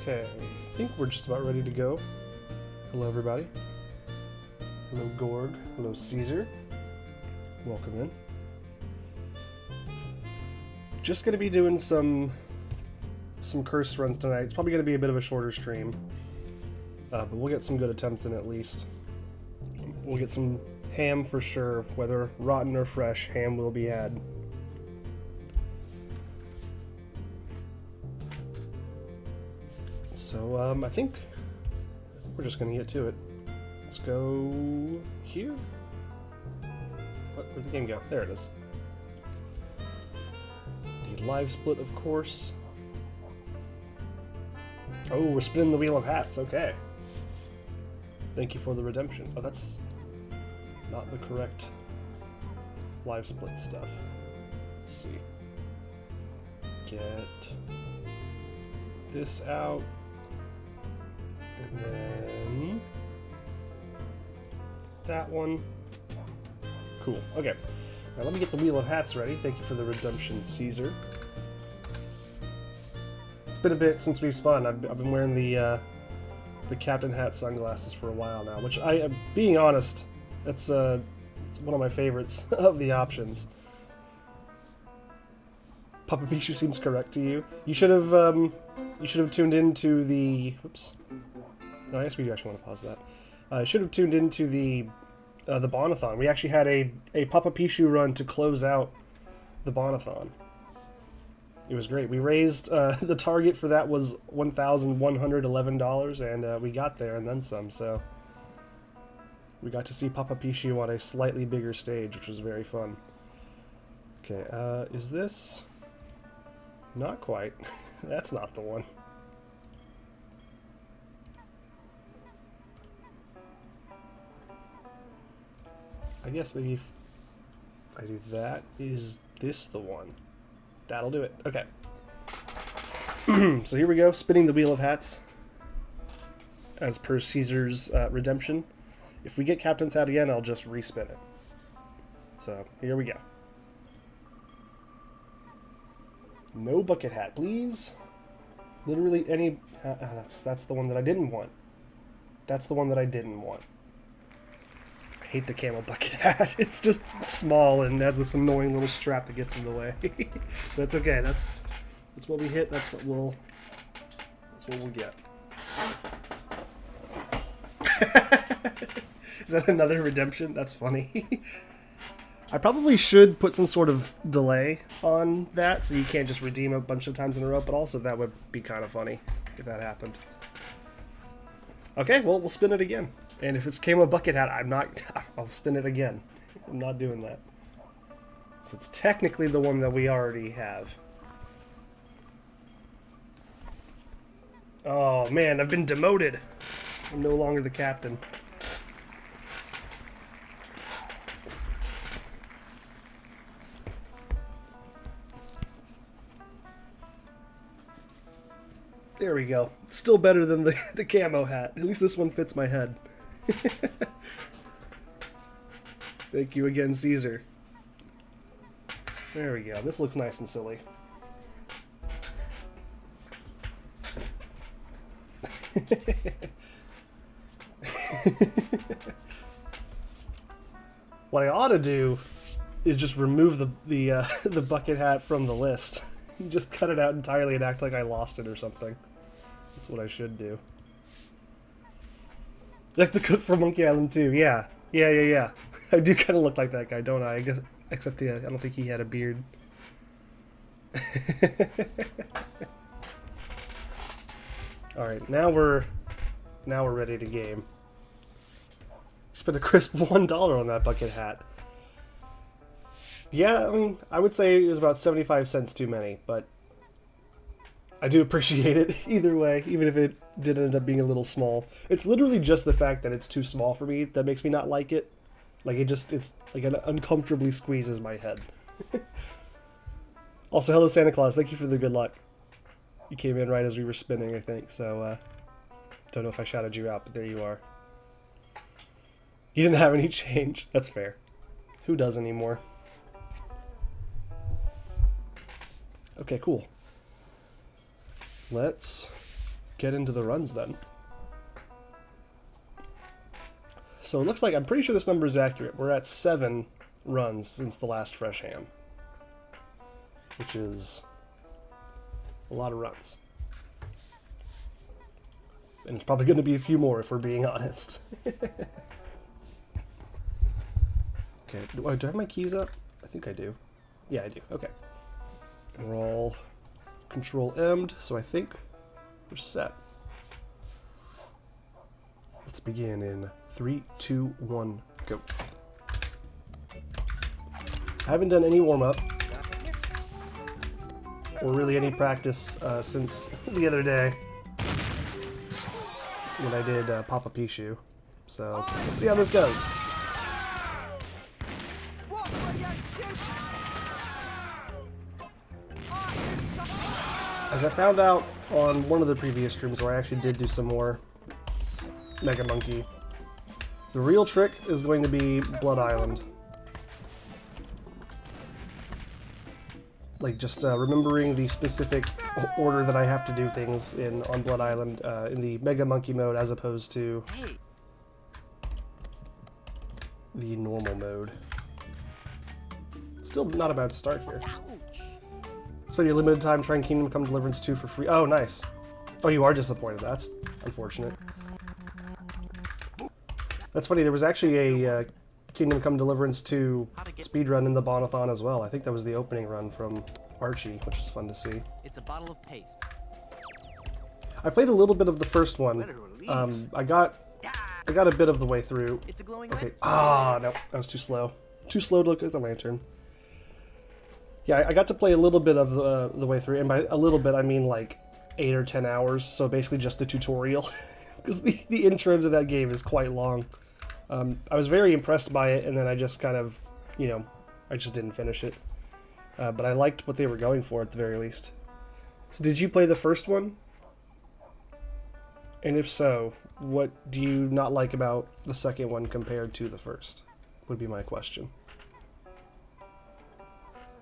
Okay, I think we're just about ready to go. Hello, everybody. Hello, Gorg. Hello, Caesar. Welcome in. Just gonna be doing some curse runs tonight. It's probably gonna be a bit of a shorter stream, but we'll get some good attempts in at least. We'll get some ham for sure, whether rotten or fresh. Ham will be had. So I think we're just gonna get to it. Let's go here. What? Where'd the game go? There it is. The live split, of course. Oh, we're spinning the wheel of hats. Okay. Thank you for the redemption. Oh, that's not the correct live split stuff. Let's see. Get this out. And then that one. Cool. Okay. Now let me get the wheel of hats ready. Thank you for the redemption, Caesar. It's been a bit since we've spun. I've been wearing the Captain Hat sunglasses for a while now, which being honest, it's one of my favorites of the options. Papa Pichu seems correct to you. You should have tuned into the. Whoops. No, I guess we actually want to pause that. I should have tuned into the Bonathon. We actually had a Papa Pichu run to close out the Bonathon. It was great. We raised the target for that was $1,111, and we got there and then some. So we got to see Papa Pichu on a slightly bigger stage, which was very fun. Okay, is this? Not quite. That's not the one. I guess maybe if I do that, is this the one? That'll do it. Okay. So here we go, spinning the wheel of hats. As per Caesar's redemption. If we get Captain's Hat again, I'll just respin it. So here we go. No bucket hat, please. Literally any. That's the one that I didn't want. That's the one that I didn't want. I hate the camel bucket hat. It's just small and has this annoying little strap that gets in the way. That's okay. That's what we hit. That's what we'll get. Is that another redemption? That's funny. I probably should put some sort of delay on that so you can't just redeem a bunch of times in a row, but also that would be kind of funny if that happened. Okay, well, we'll spin it again. And if it's camo bucket hat, I'll spin it again. I'm not doing that. So it's technically the one that we already have. Oh man, I've been demoted. I'm no longer the captain. There we go. Still better than the camo hat. At least this one fits my head. Thank you again, Caesar. There we go. This looks nice and silly. What I ought to do is just remove the bucket hat from the list. Just cut it out entirely and act like I lost it or something. That's what I should do. Like the cook from Monkey Island 2. Yeah. I do kind of look like that guy, don't I? I guess, except I don't think he had a beard. All right, now we're ready to game. Spent a crisp $1 on that bucket hat. Yeah, I mean, I would say it was about 75 cents too many, but I do appreciate it either way, even if it did end up being a little small. It's literally just the fact that it's too small for me that makes me not like it. Like, it's like it uncomfortably squeezes my head. Also, hello Santa Claus, thank you for the good luck. You came in right as we were spinning, I think, so, don't know if I shouted you out, but there you are. You didn't have any change. That's fair. Who does anymore? Okay, cool. Let's get into the runs then. So it looks like, I'm pretty sure this number is accurate. We're at 7 runs since the last Fresh Ham, which is a lot of runs. And it's probably going to be a few more if we're being honest. Okay, do I have my keys up? I think I do. Yeah, I do. Okay. And we're all Control-M'd, so I think we're set. Let's begin in 3, 2, 1, go. I haven't done any warm-up or really any practice since the other day when I did Papa Pichu. So, we'll see how this goes. As I found out on one of the previous streams where I actually did do some more Mega Monkey, the real trick is going to be Blood Island. Like, just remembering the specific order that I have to do things in on Blood Island in the Mega Monkey mode as opposed to the normal mode. Still not a bad start here. Spend your limited time trying Kingdom Come Deliverance 2 for free. Oh, nice. Oh, you are disappointed. That's unfortunate. That's funny. There was actually a Kingdom Come Deliverance 2 speedrun in the Bonathon as well. I think that was the opening run from Archie, which is fun to see. It's a bottle of paste. I played a little bit of the first one. I got a bit of the way through. It's a glowing Okay. Ah, no, that was too slow. Too slow to look at the lantern. Yeah, I got to play a little bit of the way through, and by a little bit I mean like 8 or 10 hours, so basically just the tutorial, because the intro to that game is quite long. I was very impressed by it, and then I just kind of, you know, I just didn't finish it. But I liked what they were going for at the very least. So did you play the first one? And if so, what do you not like about the second one compared to the first? Would be my question.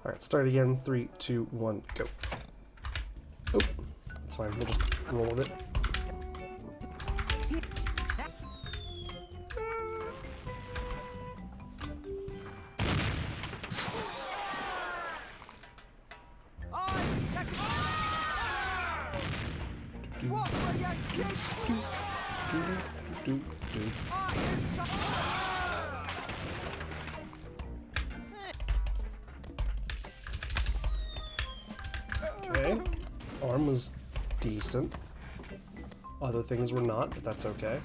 Alright, start again. 3, 2, 1, go. Oh, that's fine. We'll just roll with it. Okay, arm was decent. Other things were not, but that's okay.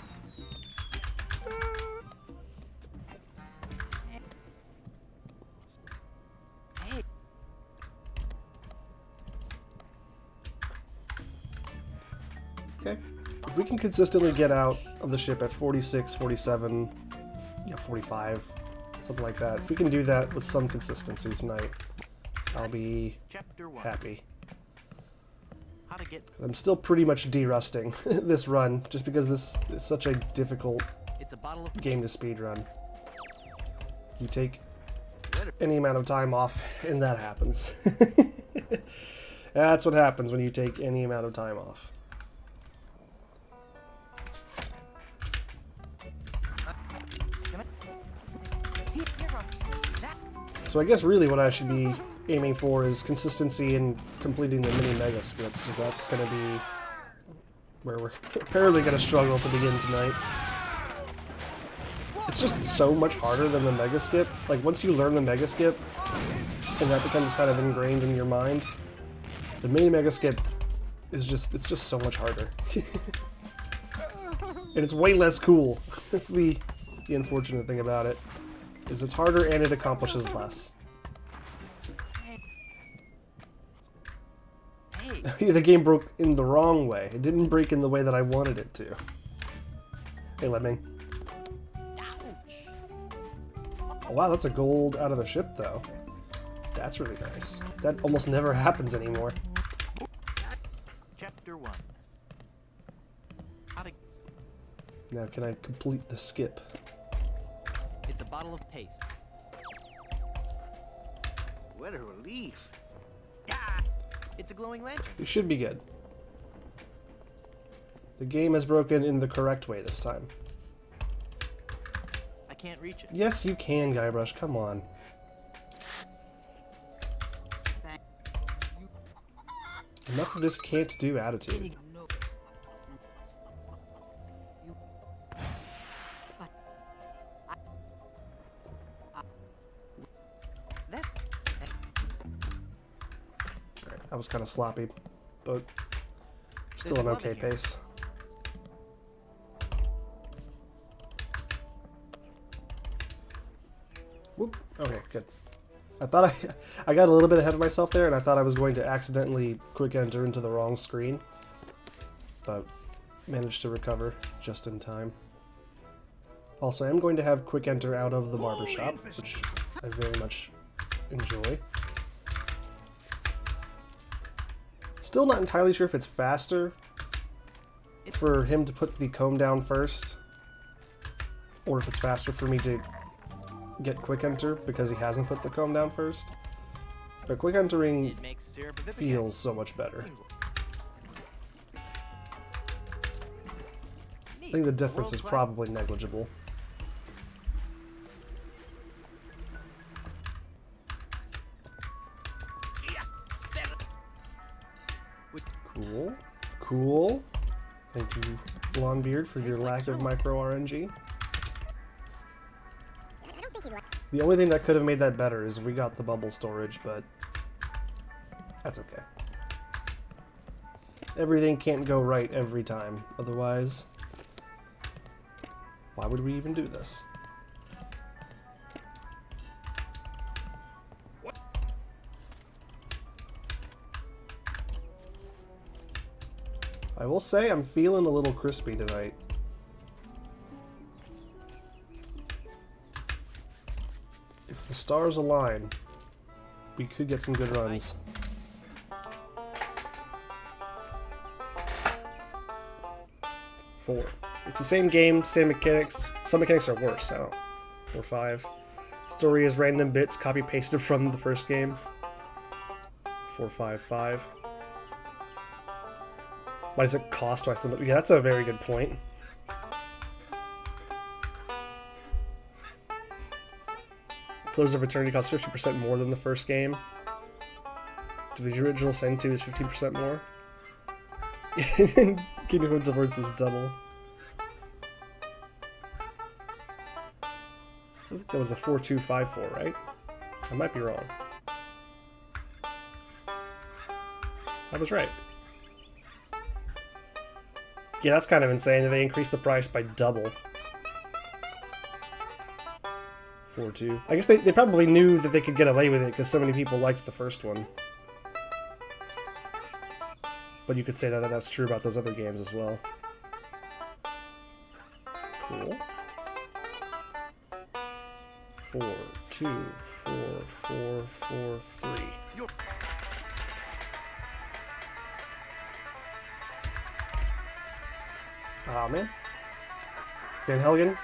Okay, if we can consistently get out of the ship at 46, 47, yeah, 45, something like that. If we can do that with some consistency tonight, I'll be happy. I'm still pretty much de-rusting this run, just because this is such a difficult game to speedrun. You take any amount of time off, and that happens. That's what happens when you take any amount of time off. So I guess really what I should be aiming for is consistency in completing the mini mega skip, because that's going to be where we're apparently going to struggle to begin tonight. It's just so much harder than the mega skip. Like, once you learn the mega skip, and that becomes kind of ingrained in your mind, the mini mega skip is just, it's just so much harder. And it's way less cool. That's the unfortunate thing about it, is it's harder and it accomplishes less. The game broke in the wrong way. It didn't break in the way that I wanted it to. Hey, Lemming. Oh, wow, that's a gold out of the ship, though. That's really nice. That almost never happens anymore. Chapter 1. Now, can I complete the skip? It's a bottle of paste. What a relief. It's a glowing lantern. We should be good. The game has broken in the correct way this time. I can't reach it. Yes, you can, Guybrush. Come on. Enough of this can't do attitude. That was kind of sloppy, but still an okay pace. Whoop. Okay, good. I thought I got a little bit ahead of myself there, and I thought I was going to accidentally quick enter into the wrong screen, but managed to recover just in time. Also, I'm going to have quick enter out of the barbershop, which I very much enjoy. Still not entirely sure if it's faster for him to put the comb down first, or if it's faster for me to get quick enter because he hasn't put the comb down first. But quick entering feels so much better. I think the difference is probably negligible. Cool. Cool. Thank you, Blondebeard, for your lack of micro RNG. The only thing that could have made that better is we got the bubble storage, but that's okay. Everything can't go right every time. Otherwise, why would we even do this? I will say I'm feeling a little crispy tonight. If the stars align, we could get some good runs. Four. It's the same game, same mechanics. Some mechanics are worse, so 4-5. Story is random bits copy-pasted from the first game. 4-5-5. Why does it cost twice? Yeah, that's a very good point. Pillars of Eternity costs 50% more than the first game. The original Sin 2 is 15% more. Kingdom of Deliverance is double. I think that was a 4-2-5-4, right? I might be wrong. I was right. Yeah, that's kind of insane that they increased the price by double. 4-2. I guess they probably knew that they could get away with it because so many people liked the first one. But you could say that that's true about those other games as well. Cool. 4-2, 4-4-4-3. Aw, man. Van Helgen?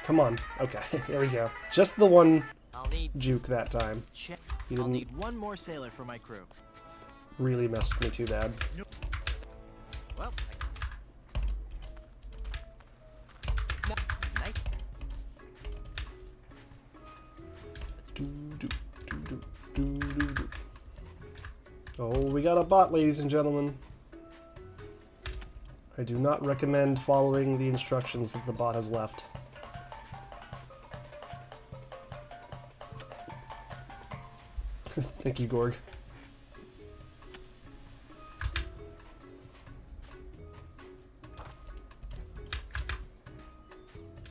Come on. Okay, there we go. Just the one juke that time. He I'll didn't need one more sailor for my crew. really mess with me too bad. Well, night. Oh, we got a bot, ladies and gentlemen. I do not recommend following the instructions that the bot has left. Thank you, Gorg.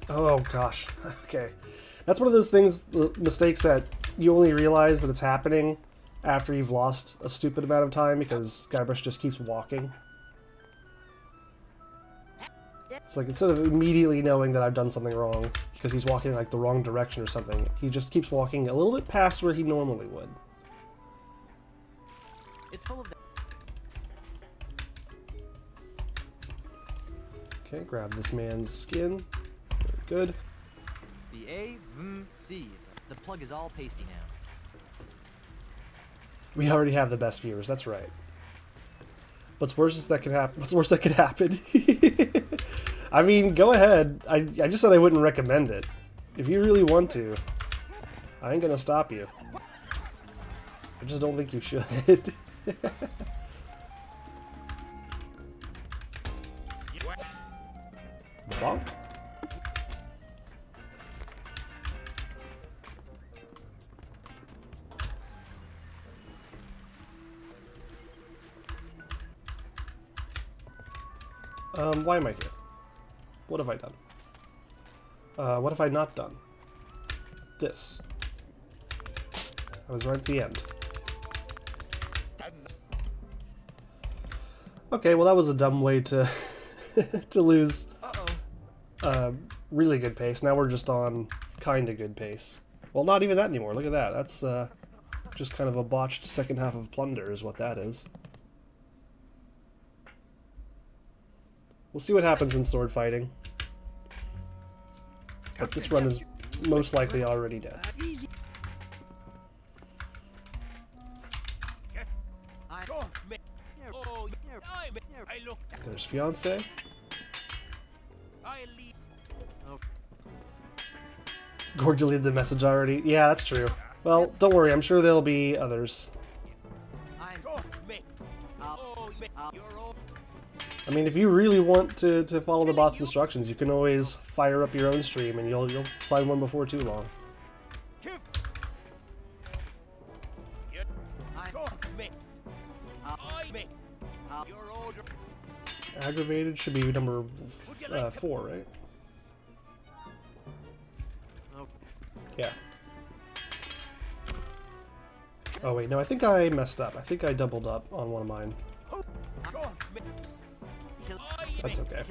Oh gosh. Okay. That's one of those things, mistakes that you only realize that it's happening after you've lost a stupid amount of time because Guybrush just keeps walking. It's like, instead of immediately knowing that I've done something wrong because he's walking like the wrong direction or something, he just keeps walking a little bit past where he normally would. It's full of. Okay, grab this man's skin. Very good. The C's. The plug is all pasty now. We already have the best viewers, that's right. What's worse that could happen? What's worse that could happen? I mean, go ahead. I just said I wouldn't recommend it. If you really want to, I ain't gonna stop you. I just don't think you should. Bonk. Why am I here? What have I done? What have I not done? This. I was right at the end. Okay, well that was a dumb way to to lose really good pace. Now we're just on kinda good pace. Well, not even that anymore. Look at that. That's just kind of a botched second half of Plunder is what that is. We'll see what happens in sword fighting. But this run is most likely already dead. There's fiance. Gorg deleted the message already. Yeah, that's true. Well, don't worry. I'm sure there'll be others. I mean, if you really want to follow the bot's instructions, you can always fire up your own stream, and you'll find one before too long. Aggravated should be number 4, right? Yeah. Oh wait, no, I think I messed up. I think I doubled up on one of mine. That's okay.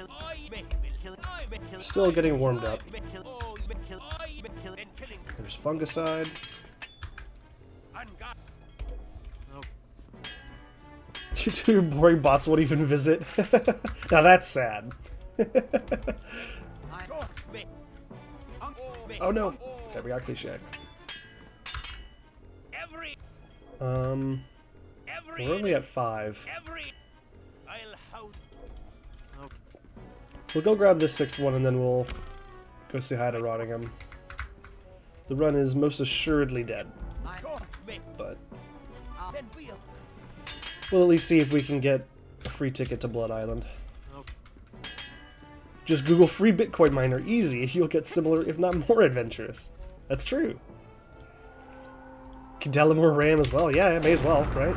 Still getting warmed up. There's fungicide. You two boring bots won't even visit. Now that's sad. Oh no! Okay, we got cliche. We're only at 5. We'll go grab this 6th one and then we'll go say hi to Rottingham. The run is most assuredly dead. But we'll at least see if we can get a free ticket to Blood Island. Just Google free Bitcoin miner, easy, you'll get similar, if not more adventurous. That's true. Cadelamore RAM as well, yeah, may as well, right?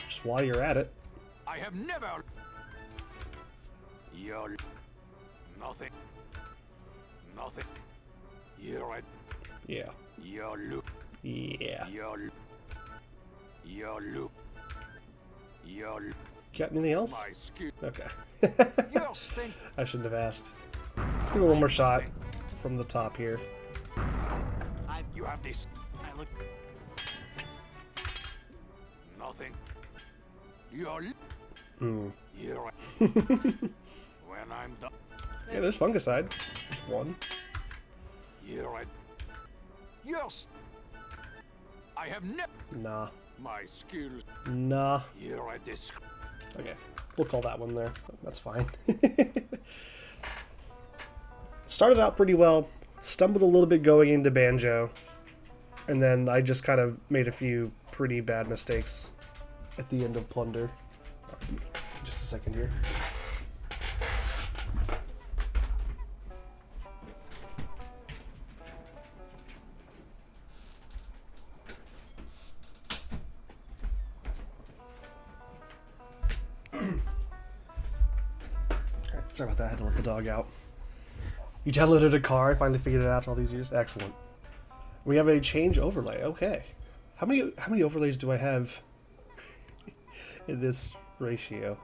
Just while you're at it. I have never. You're nothing. Nothing. You're it. Yeah. You're loop. Yeah. You're loop. You're loop. Got anything else? My skill. Okay. You're stink. I shouldn't have asked. Let's give it one more shot from the top here. You have this. I look. Nothing. You're. You're. When I'm done. Yeah, there's fungicide. There's one. You're right. You're. I have never. Nah. My skills. Nah. You're at this. Okay. We'll call that one there. That's fine. Started out pretty well. Stumbled a little bit going into Banjo. And then I just kind of made a few pretty bad mistakes at the end of Plunder. Just a second here. Sorry about that, I had to let the dog out. You downloaded a car, I finally figured it out all these years. Excellent. We have a change overlay, okay. How many overlays do I have in this ratio?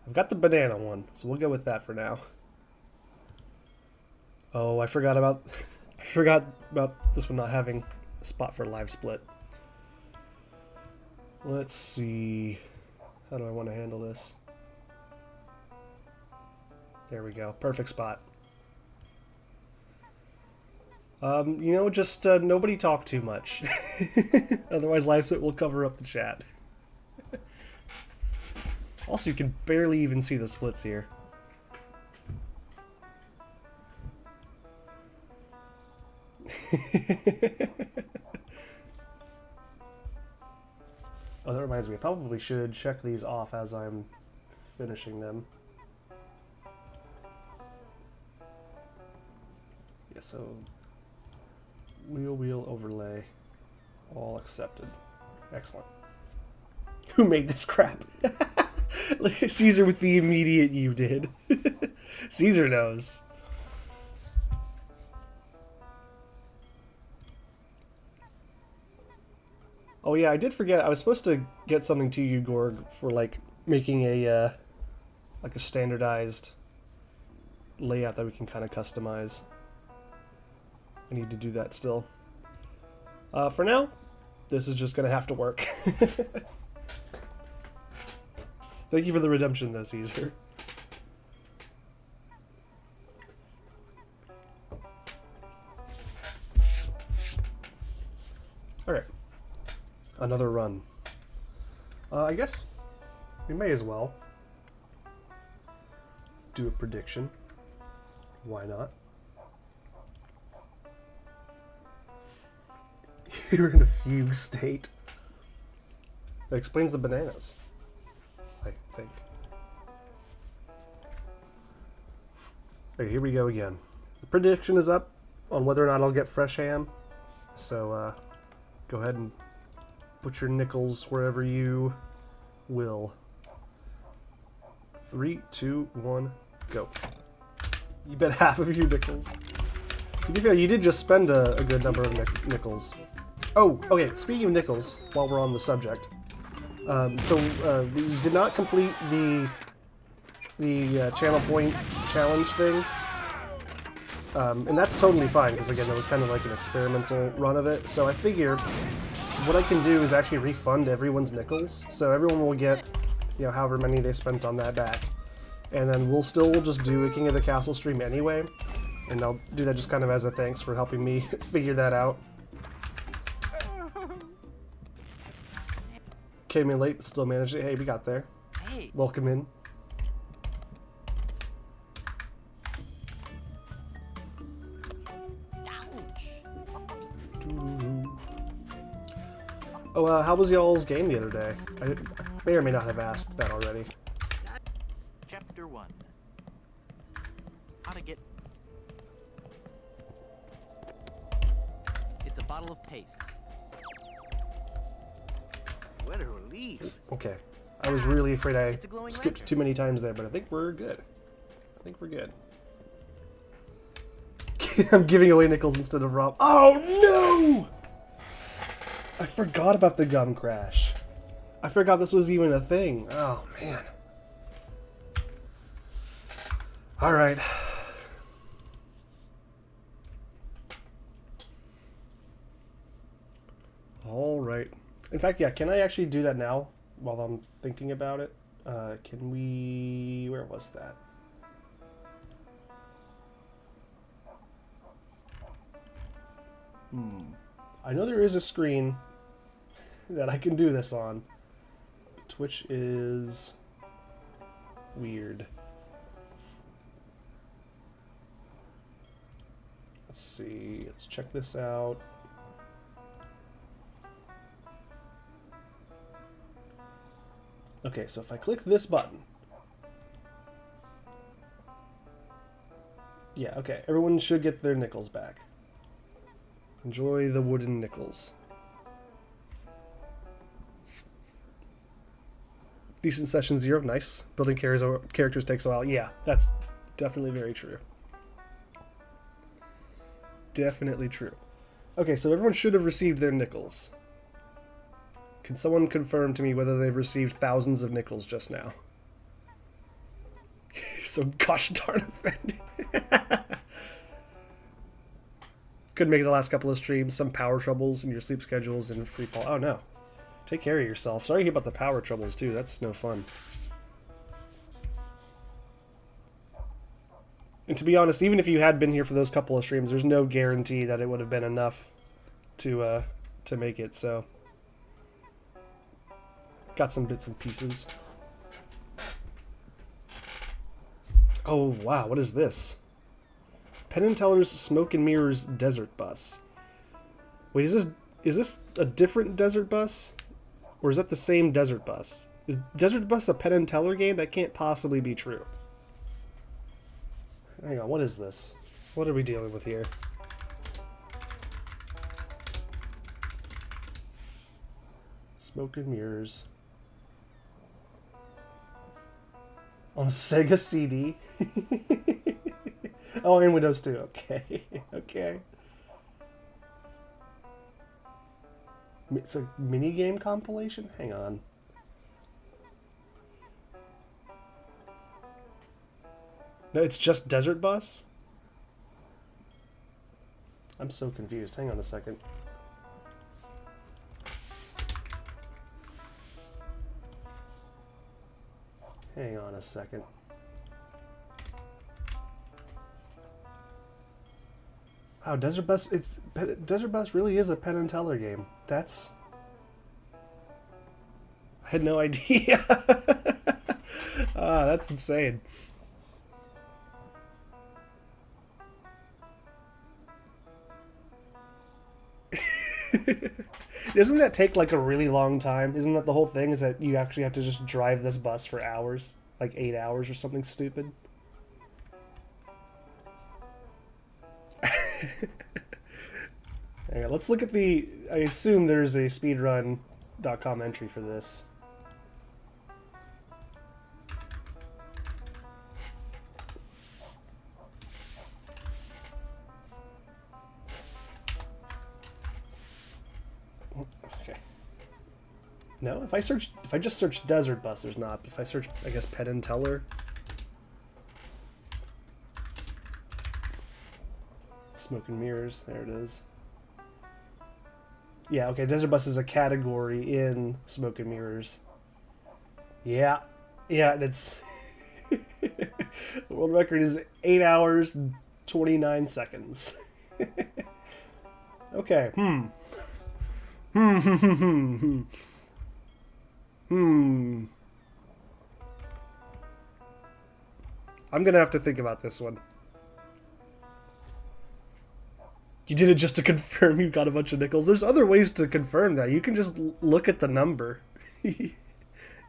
I've got the banana one, so we'll go with that for now. Oh, I forgot about this one not having a spot for live split. Let's see. How do I want to handle this? There we go. Perfect spot. You know, just nobody talk too much. Otherwise, live split will cover up the chat. Also, you can barely even see the splits here. Oh, that reminds me, I probably should check these off as I'm finishing them. Yeah, so wheel overlay, all accepted. Excellent. Who made this crap? Caesar with the immediate "you did." Caesar knows. Oh yeah, I did forget. I was supposed to get something to you, Gorg, for like making a like a standardized layout that we can kind of customize. I need to do that still. For now, this is just gonna have to work. Thank you for the redemption, though, Caesar. All right. Another run. I guess we may as well do a prediction. Why not? You're in a fugue state. That explains the bananas, I think. Okay, here we go again. The prediction is up on whether or not I'll get fresh ham. So go ahead and put your nickels wherever you will. 3, 2, 1, go. You bet half of your nickels. To be fair, you did just spend a good number of nickels. Oh, okay, speaking of nickels, while we're on the subject. We did not complete the channel point challenge thing. And that's totally fine, because again, it was kind of like an experimental run of it. So I figure what I can do is actually refund everyone's nickels. So everyone will get, you know, however many they spent on that back. And then we'll just do a King of the Castle stream anyway. And I'll do that just kind of as a thanks for helping me figure that out. Came in late, but still managed it. Hey, we got there. Hey. Welcome in. Oh, how was y'all's game the other day? I may or may not have asked that already. Chapter 1. How to get... It's a bottle of paste. What a relief. Okay. I was really afraid I It's a glowing skipped lantern. too many times there, but I think we're good. I think we're good. I'm giving away nickels instead of Rob. Oh, no! I forgot about the gum crash. I forgot this was even a thing. Oh, man. Alright. Alright. In fact, yeah, can I actually do that now while I'm thinking about it? Can we... Where was that? I know there is a screen that I can do this on. Twitch is weird. Let's see. Let's check this out. Okay, so if I click this button. Yeah, okay. Everyone should get their nickels back. Enjoy the wooden nickels. Decent session 0, nice. Building characters takes a while. Yeah, that's definitely very true. Definitely true. Okay, so everyone should have received their nickels. Can someone confirm to me whether they've received thousands of nickels just now? So gosh darn offended. Couldn't make it the last couple of streams. Some power troubles in your sleep schedules and free fall. Oh no. Take care of yourself. Sorry about the power troubles too. That's no fun. And to be honest, even if you had been here for those couple of streams, there's no guarantee that it would have been enough to make it, so got some bits and pieces. Oh, wow, what is this? Penn and Teller's Smoke and Mirrors Desert Bus. Wait, is this a different Desert Bus? Or is that the same Desert Bus? Is Desert Bus a Penn and Teller game? That can't possibly be true. Hang on, what is this? What are we dealing with here? Smoke and Mirrors. On Sega CD? Oh, and Windows 2. Okay. Okay. It's a minigame compilation? Hang on. No, it's just Desert Bus? I'm so confused. Hang on a second. Hang on a second. Wow, Desert Bus, Desert Bus really is a Penn and Teller game. That's... I had no idea. Ah, that's insane. Doesn't that take like a really long time? Isn't that the whole thing? Is that you actually have to just drive this bus for hours? Like 8 hours or something stupid? Hang on, let's look at the... I assume there's a speedrun.com entry for this. Okay. No, if I just search Desert Bus, there's not. If I search, I guess, Penn and Teller. Smoke and Mirrors, there it is. Yeah, okay, Desert Bus is a category in Smoke and Mirrors. Yeah, yeah, and it's... The world record is 8 hours and 29 seconds. Okay, I'm gonna have to think about this one. You did it just to confirm you got a bunch of nickels. There's other ways to confirm that. You can just look at the number.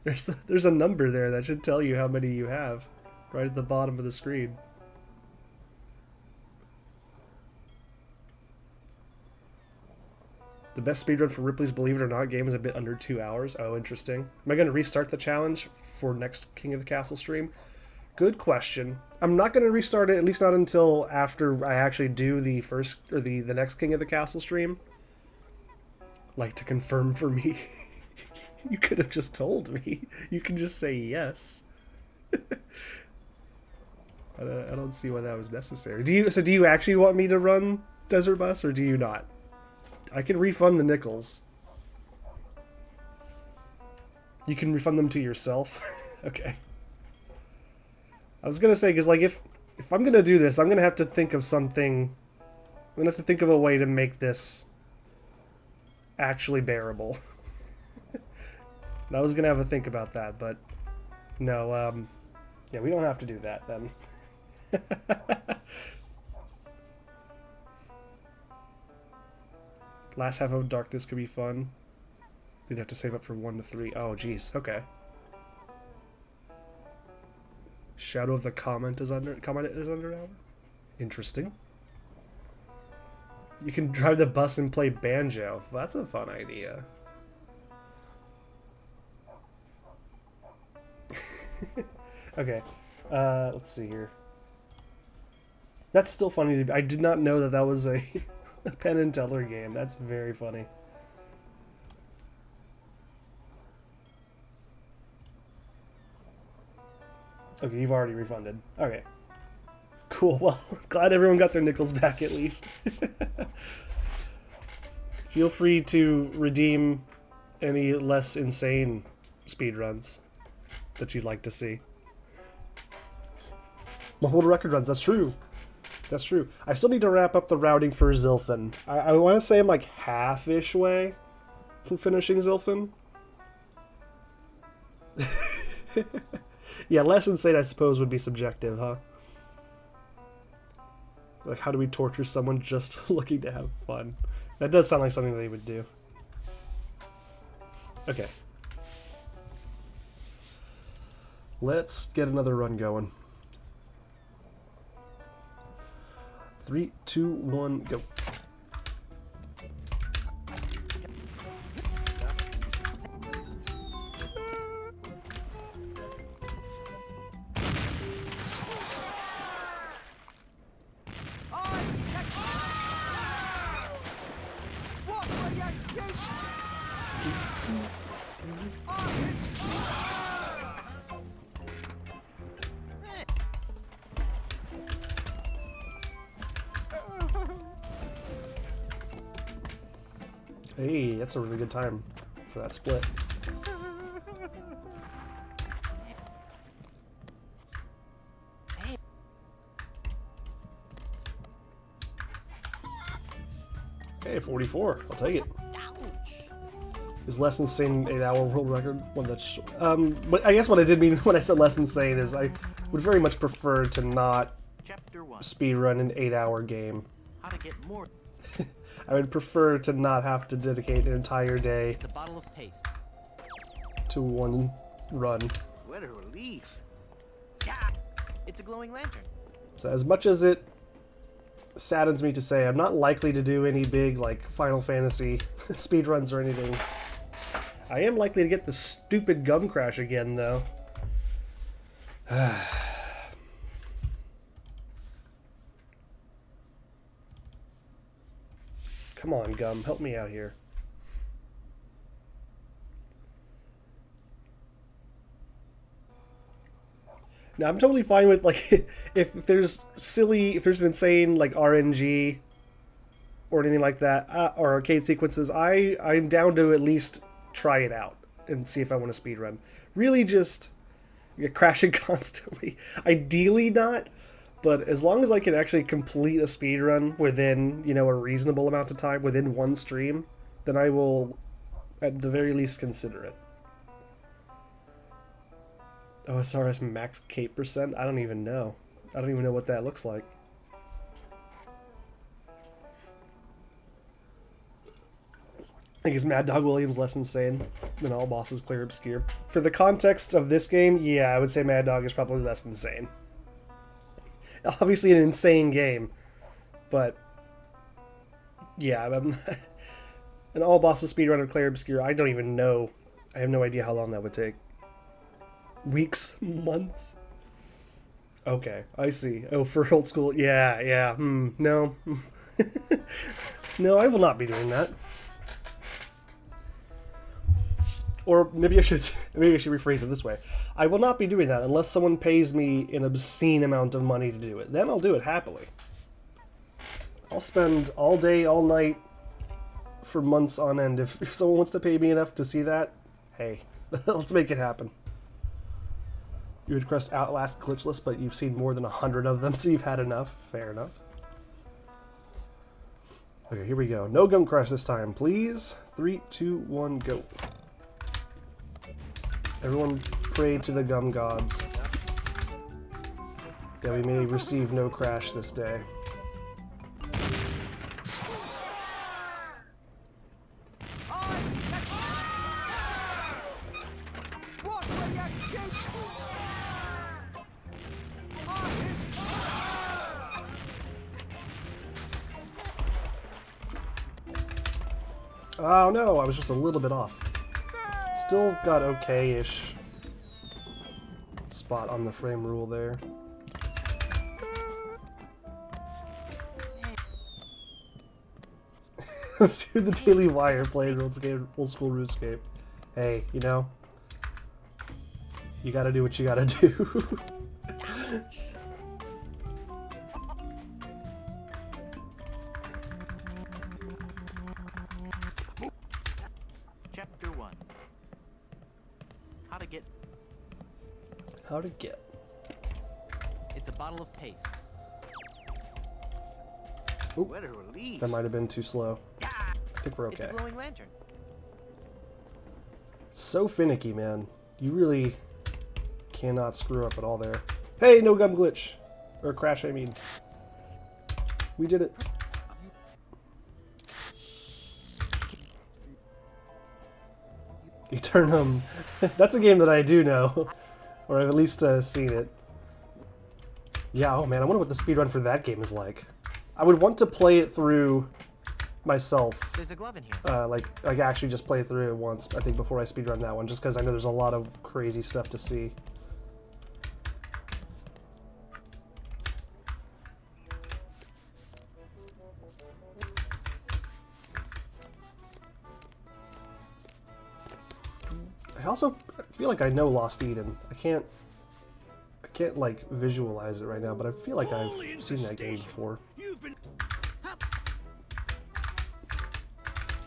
There's a number there that should tell you how many you have. Right at the bottom of the screen. The best speedrun for Ripley's Believe It or Not game is a bit under 2 hours. Oh, interesting. Am I going to restart the challenge for next King of the Castle stream? Good question. I'm not going to restart it, at least not until after I actually do the first, or the next King of the Castle stream. Like, to confirm for me. You could have just told me. You can just say yes. I don't see why that was necessary. Do you actually want me to run Desert Bus, or do you not? I can refund the nickels. You can refund them to yourself? Okay. I was gonna say, because like if I'm gonna do this, I'm gonna have to think of something. I'm gonna have to think of a way to make this actually bearable. And I was gonna have a think about that, but no. Yeah, we don't have to do that then. Last half of Darkness could be fun. You'd have to save up for 1 to 3. Oh, jeez. Okay. Shadow of the Comment is under hour. Interesting. You can drive the bus and play banjo. Well, that's a fun idea. Okay. Let's see here. That's still funny to me. I did not know that that was a Penn and Teller game. That's very funny. Okay, you've already refunded. Okay. Cool. Well, glad everyone got their nickels back at least. Feel free to redeem any less insane speedruns that you'd like to see. Multiple record runs, that's true. That's true. I still need to wrap up the routing for Zilfin. I want to say I'm like half-ish way from finishing Zilfin. Yeah, less insane, I suppose, would be subjective, huh? Like, how do we torture someone just looking to have fun? That does sound like something they would do. Okay. Let's get another run going. 3, 2, 1, go. Hey, that's a really good time for that split. Okay, 44. I'll take it. Is less insane 8-hour world record one that's but I guess what I did mean when I said less insane is I would very much prefer to not Chapter 1. speedrun an 8-hour game. How to get more. I would prefer to not have to dedicate an entire day It's a bottle of paste. to one run. What a relief. Yeah. It's a glowing lantern. So as much as it saddens me to say, I'm not likely to do any big like Final Fantasy speedruns or anything. I am likely to get the stupid gum crash again, though. Come on, Gum, help me out here. Now, I'm totally fine with, like, if there's an insane, like, RNG or anything like that, or arcade sequences, I'm down to at least try it out and see if I want to speedrun. Really just crashing constantly. Ideally not, but as long as I can actually complete a speedrun within, a reasonable amount of time, within one stream, then I will, at the very least, consider it. OSRS max cape percent? I don't even know. I don't even know what that looks like. I guess Mad Dog Williams less insane than all bosses clear obscure. For the context of this game, yeah, I would say Mad Dog is probably less insane. Obviously an insane game, but yeah, an all bosses speedrunner clear obscure, I don't even know. I have no idea how long that would take. Weeks? Months? Okay, I see. Oh, for old school, yeah, no. No, I will not be doing that. Or maybe I should rephrase it this way. I will not be doing that unless someone pays me an obscene amount of money to do it. Then I'll do it happily. I'll spend all day, all night, for months on end. If someone wants to pay me enough to see that, hey, let's make it happen. You would request Outlast glitchless, but you've seen more than 100 of them, so you've had enough. Fair enough. Okay, here we go. No gum crash this time, please. 3, 2, 1, go. Everyone pray to the gum gods that we may receive no crash this day. Oh no, I was just a little bit off. Still got okay-ish spot on the frame rule there. I was doing the Daily Wire playing old school RuneScape. Hey, you gotta do what you gotta do. Chapter 1. How to get. It's a bottle of paste. Oop, What a relief. that might have been too slow. I think we're okay. It's a glowing lantern. It's so finicky, man. You really cannot screw up at all there. Hey, no gum glitch. Or crash, I mean. We did it. Eternum. That's a game that I do know. Or I've at least seen it. Yeah, oh man, I wonder what the speedrun for that game is like. I would want to play it through myself. There's a glove in here. Like actually just play through it once, I think, before I speedrun that one, just because I know there's a lot of crazy stuff to see. I also feel like I know Lost Eden. I can't like visualize it right now, but I feel like I've seen that game before.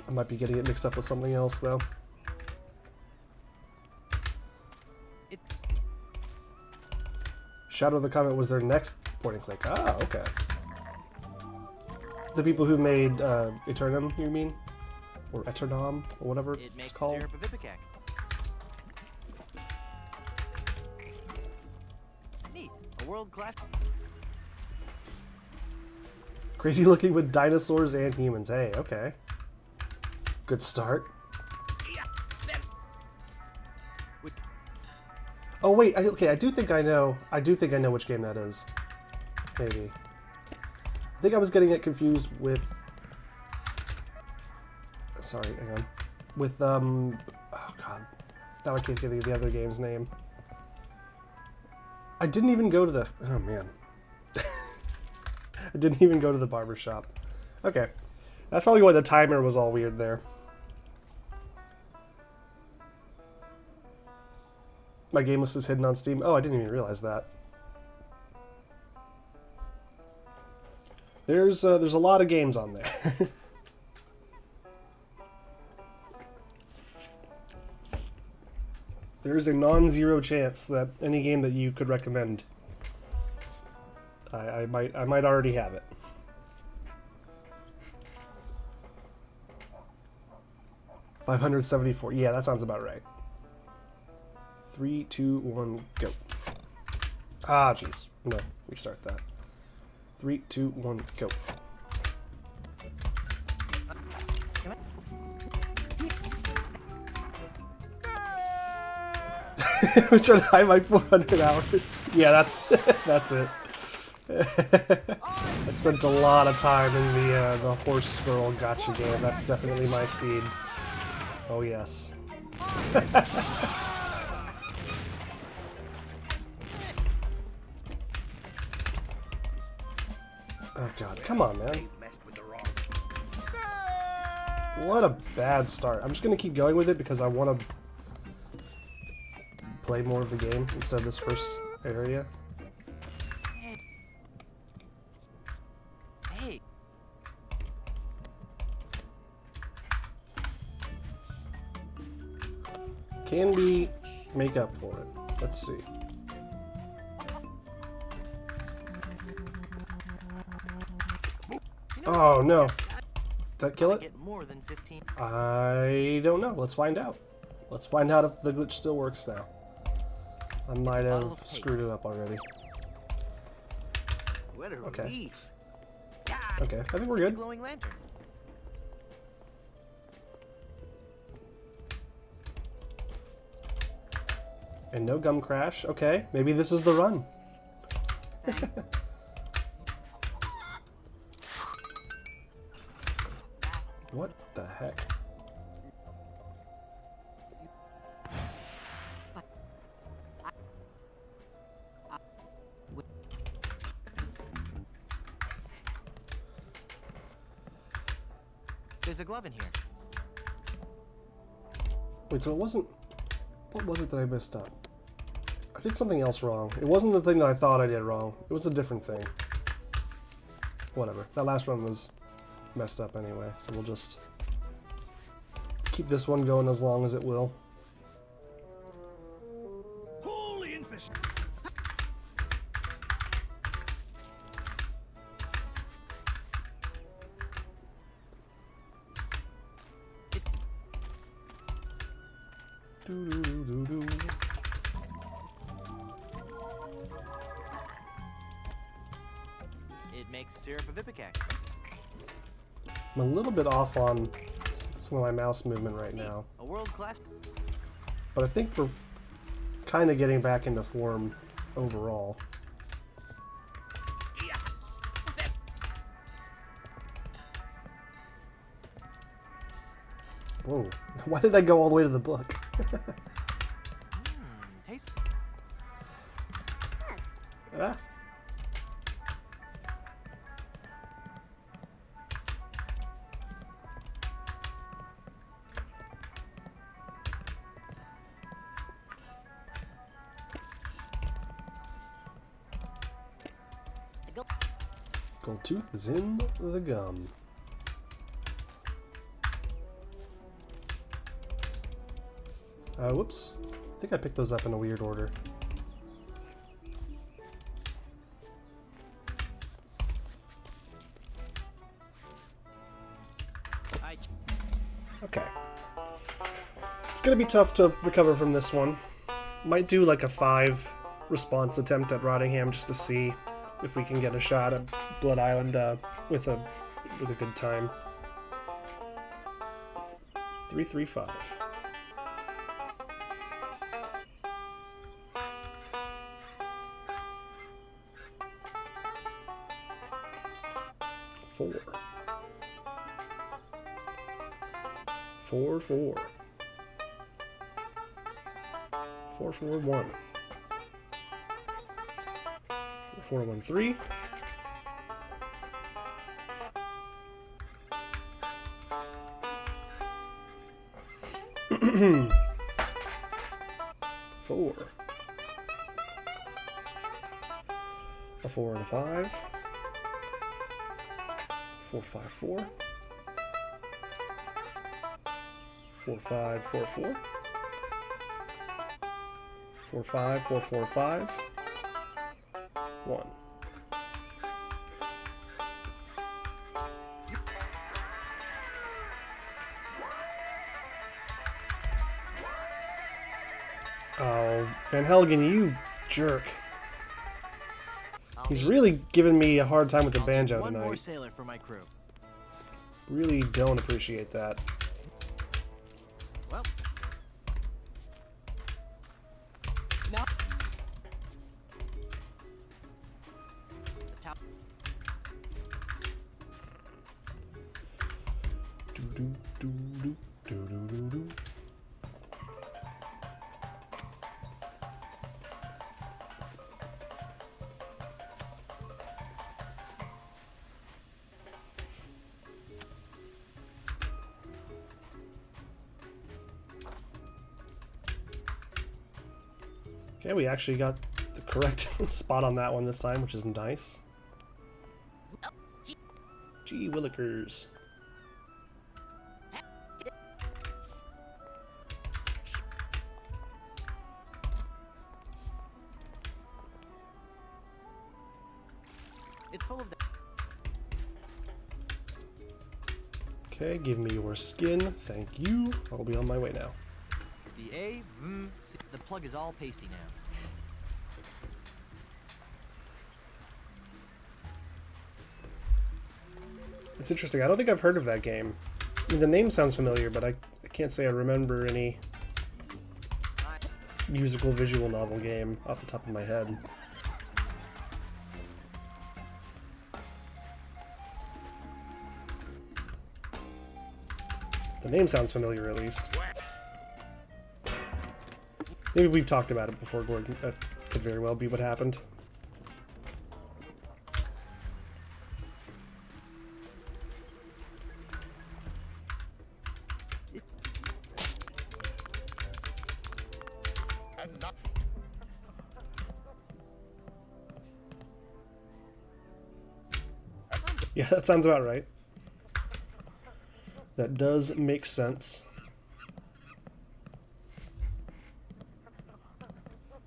I might be getting it mixed up with something else though. Shadow of the Comet was their next point and click. Ah, okay. The people who made Eternum, you mean? Or Eternum, or whatever It makes it's called. syrup of ipecac. Neat. A world-class... Crazy looking with dinosaurs and humans. Hey, okay. Good start. Oh wait, okay, I do think I know which game that is. Maybe. I think I was getting it confused with... Sorry, hang on. With, oh god. Now I can't think of the other game's name. I didn't even go to the... Oh man. I didn't even go to the barber shop. Okay. That's probably why the timer was all weird there. My game list is hidden on Steam. Oh, I didn't even realize that. There's a lot of games on there. There's a non-zero chance that any game that you could recommend, I might already have it. $574. Yeah, that sounds about right. 3, 2, 1, go. Ah, jeez. No, restart that. 3, 2, 1, go. I'm trying to hide my 400 hours. Yeah, that's that's it. I spent a lot of time in the horse girl gotcha game. That's definitely my speed. Oh yes. Oh god, come on, man. What a bad start. I'm just gonna keep going with it because I want to play more of the game instead of this first area. Hey. Can we make up for it? Let's see. Oh no. Did that kill it? Get more than 15. I don't know. Let's find out. Let's find out if the glitch still works now. I might have screwed it up already. What a Okay. relief. Okay, I think we're It's a good. glowing lantern. And no gum crash. Okay, maybe this is the run. What the heck? There's a glove in here. Wait, so it wasn't... What was it that I messed up? I did something else wrong. It wasn't the thing that I thought I did wrong. It was a different thing. Whatever. That last run was messed up anyway, so we'll just keep this one going as long as it will. Holy infest. makes syrup of ipecac. I'm a little bit off on some of my mouse movement right now, A world-class. but I think we're kind of getting back into form overall. Whoa, why did I go all the way to the book? Taste. Ah. Gold tooth is in the gum. Whoops. I think I picked those up in a weird order. Okay. It's gonna be tough to recover from this one. Might do like a 5 response attempt at Rottingham just to see if we can get a shot at Blood Island with a good time. 335. Four. 4 4. 4 4 1. 4 4 1 3. Four. A 4 and a 5. 4 5 4. 4 5 4 4. 4 5 4 4 5. 1. Oh, Van Helgen, you jerk. He's really giving me a hard time with the banjo One more tonight. sailor for my crew. Really don't appreciate that. Well. No. Do do do do do do do do. Okay, we actually got the correct spot on that one this time, which is nice. Gee willikers. It's full of. Okay, give me your skin. Thank you. I'll be on my way now. The C. The plug is all pasty now. It's interesting. I don't think I've heard of that game. I mean, the name sounds familiar, but I can't say I remember any musical visual novel game off the top of my head. The name sounds familiar, at least. Maybe we've talked about it before, Gordon. That could very well be what happened. Yeah, that sounds about right. That does make sense.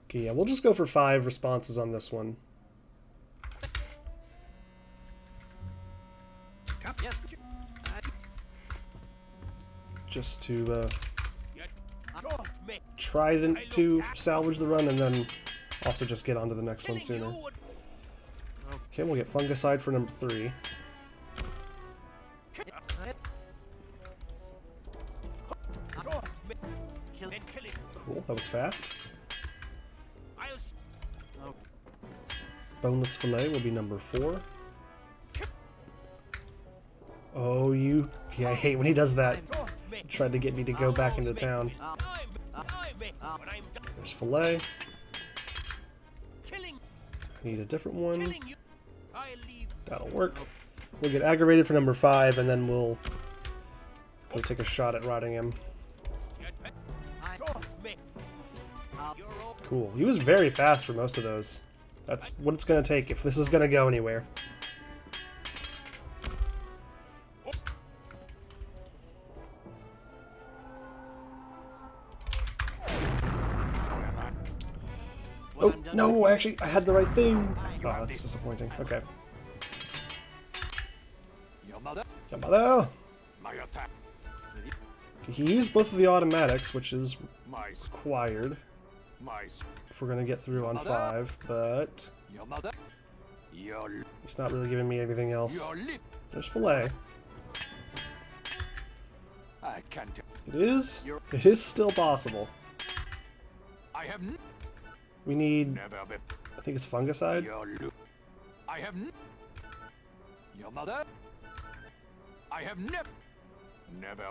Okay, yeah, we'll just go for 5 responses on this one. Yes. Just to try to salvage the run and then also just get on to the next one sooner. Okay, we'll get fungicide for number 3. Kill. Cool, that was fast. Oh, Boneless fillet will be number 4. Oh, you... Yeah, I hate when he does that. Tried to get me to go back into town. There's fillet. Need a different one. That'll work. We'll get aggravated for number 5, and then we'll go take a shot at rotting him. Cool. He was very fast for most of those. That's what it's going to take if this is going to go anywhere. Oh, no, actually, I had the right thing. Oh, that's disappointing. Okay. Your mother. Yamada! My attack. He used both of the automatics, which is My required my if we're going to get through on 5, but your mother. Your he's not really giving me anything else. your lip. There's fillet. I can't. It is still possible. I have We need, never been. I think it's fungicide. Your look. I have your mother. I have never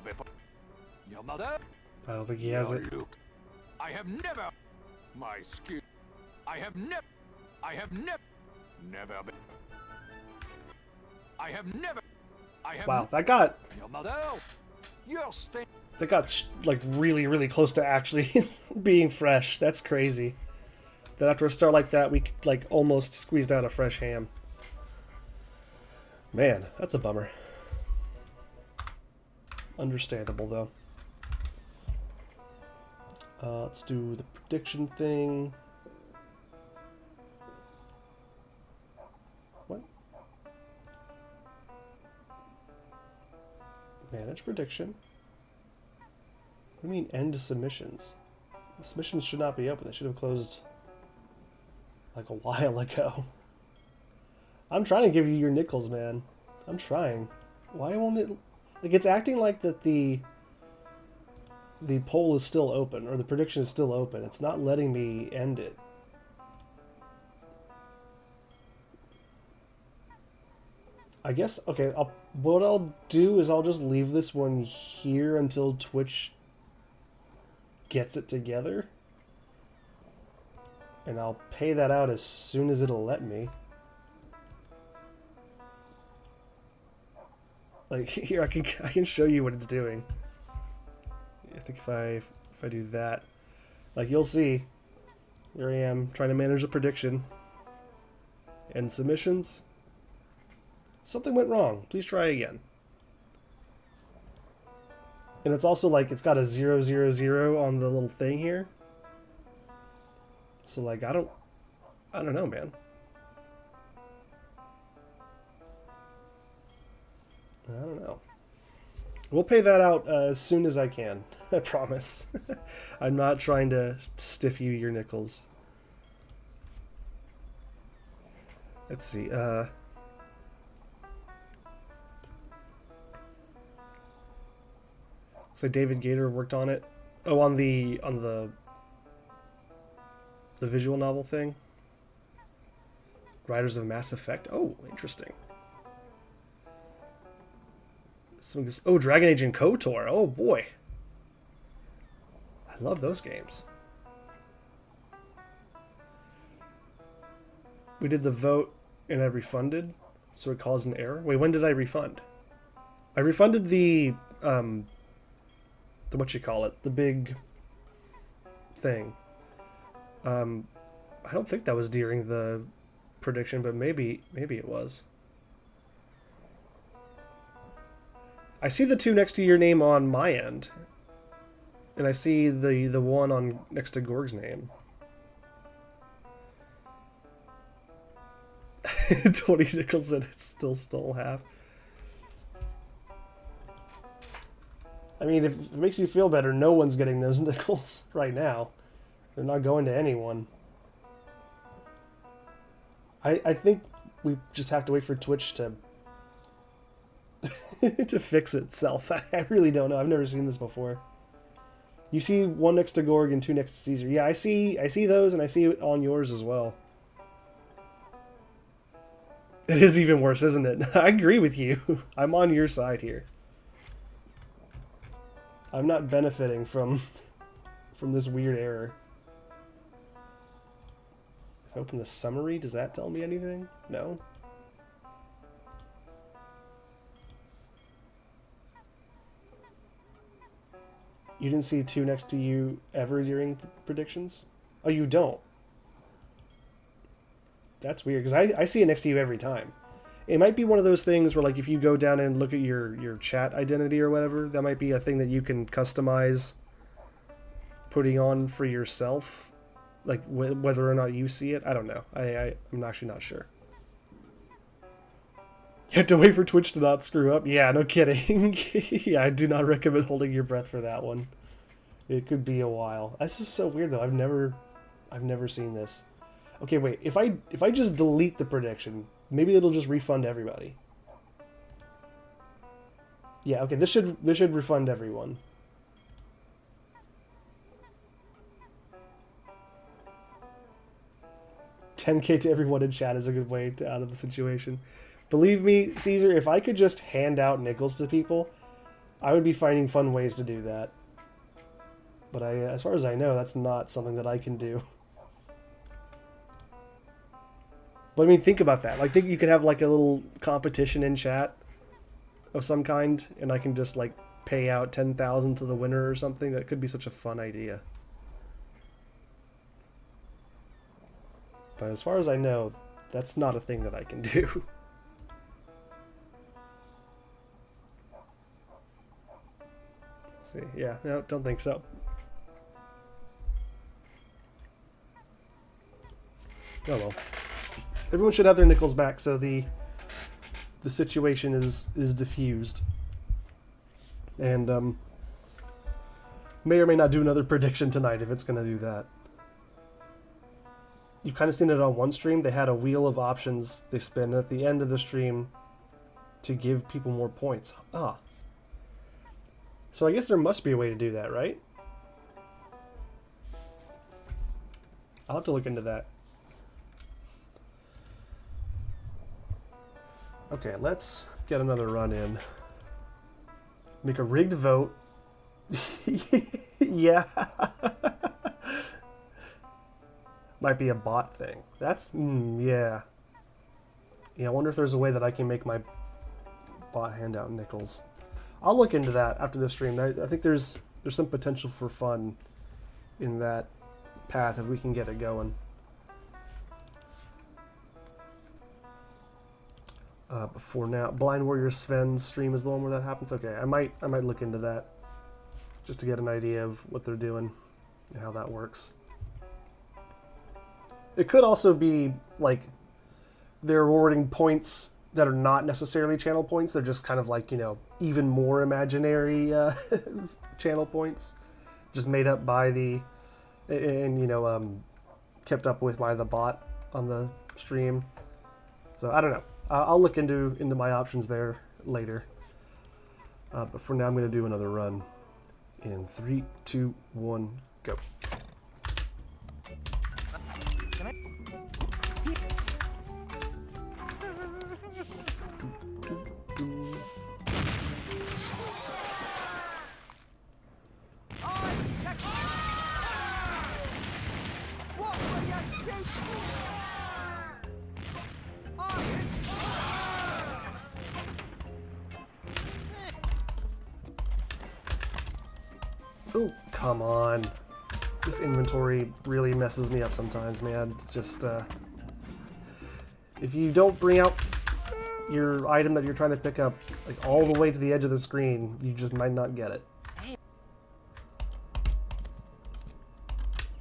before. Your mother. I don't think he has Your it. look. I have never. My skill. I have never been. I have never. I have Wow, that got your mother. Your stay. like really, really close to actually being fresh. That's crazy. That after a start like that, we like almost squeezed out a fresh ham. Man, that's a bummer. Understandable though. Let's do the prediction thing. What? Manage prediction. What do you mean end submissions? The submissions should not be open. They should have closed like a while ago. I'm trying to give you your nickels, man. I'm trying. Why won't it... Like, it's acting like that the poll is still open, or the prediction is still open. It's not letting me end it. I guess, okay, what I'll do is I'll just leave this one here until Twitch gets it together. And I'll pay that out as soon as it'll let me. Like, here, I can show you what it's doing. I think if I do that, like, you'll see, here I am trying to manage the prediction and submissions. Something went wrong. Please try again. And it's also like it's got a 000 on the little thing here. So like I don't know, man. I don't know. We'll pay that out as soon as I can. I promise. I'm not trying to stiff you your nickels. Let's see. Looks like David Gator worked on it. Oh, on the visual novel thing. Writers of Mass Effect. Oh, interesting. Oh, Dragon Age and KOTOR. Oh boy. I love those games. We did the vote and I refunded, so it caused an error. Wait, when did I refund? I refunded the whatchamacallit, the big thing. I don't think that was during the prediction, but maybe it was. I see the 2 next to your name on my end, and I see the 1 on next to Gorg's name. 20 nickels and it still stole half. I mean, if it makes you feel better, no one's getting those nickels right now. They're not going to anyone. I think we just have to wait for Twitch to to fix itself. I really don't know. I've never seen this before. You see one next to Gorg and two next to Caesar. Yeah, I see those, and I see it on yours as well. It is even worse, isn't it? I agree with you. I'm on your side here. I'm not benefiting from this weird error. If I open the summary, does that tell me anything? No? You didn't see two next to you ever during predictions? Oh, you don't? That's weird, because I see it next to you every time. It might be one of those things where, like, if you go down and look at your chat identity or whatever, that might be a thing that you can customize putting on for yourself. Like, whether or not you see it. I don't know. I'm actually not sure. You have to wait for Twitch to not screw up? Yeah, no kidding. Yeah, I do not recommend holding your breath for that one. It could be a while. This is so weird, though. I've never seen this. Okay, wait. If I just delete the prediction, maybe it'll just refund everybody. Yeah, okay. This should refund everyone. $10K to everyone in chat is a good way to out of the situation. Believe me, Caesar, if I could just hand out nickels to people, I would be finding fun ways to do that. But as far as I know, that's not something that I can do. But I mean, think about that. Like, think you could have like a little competition in chat of some kind, and I can just like pay out 10,000 to the winner or something. That could be such a fun idea. But as far as I know, that's not a thing that I can do. See, yeah, no, don't think so. Oh well. Everyone should have their nickels back, so the situation is diffused. And may or may not do another prediction tonight if it's going to do that. You've kind of seen it on one stream. They had a wheel of options they spin at the end of the stream to give people more points. Ah. So I guess there must be a way to do that, right? I'll have to look into that. Okay, let's get another run in. Make a rigged vote. Yeah. Might be a bot thing. That's, yeah. Yeah, I wonder if there's a way that I can make my bot hand out nickels. I'll look into that after this stream. I think there's some potential for fun in that path if we can get it going. But for now, Blind Warrior Sven's stream is the one where that happens. Okay, I might look into that just to get an idea of what they're doing and how that works. It could also be like they're awarding points that are not necessarily channel points. They're just kind of like, you know, even more imaginary channel points, just made up by the and you know kept up with by the bot on the stream. So I don't know. I'll look into my options there later. But for now, I'm going to do another run. In 3, 2, 1, go. Can I? Oh, come on. This inventory really messes me up sometimes, man. It's just, if you don't bring out your item that you're trying to pick up, like, all the way to the edge of the screen, you just might not get it.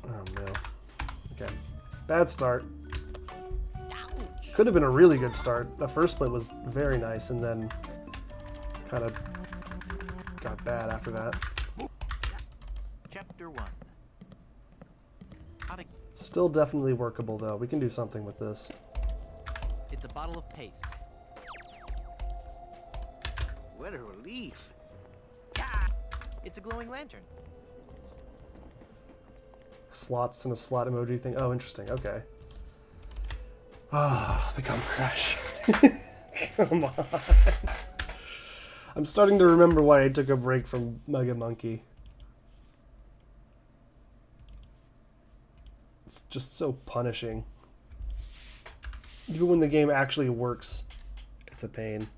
Oh, no. Okay. Bad start. Could have been a really good start. The first split was very nice, and then kind of got bad after that. Chapter 1. Still definitely workable, though. We can do something with this. It's a bottle of paste. What a relief. It's a glowing lantern. Slots and a slot emoji thing. Oh, interesting. Okay. Ah, the gum crash. Come on. I'm starting to remember why I took a break from Mega Monkey. It's just so punishing. Even when the game actually works, it's a pain.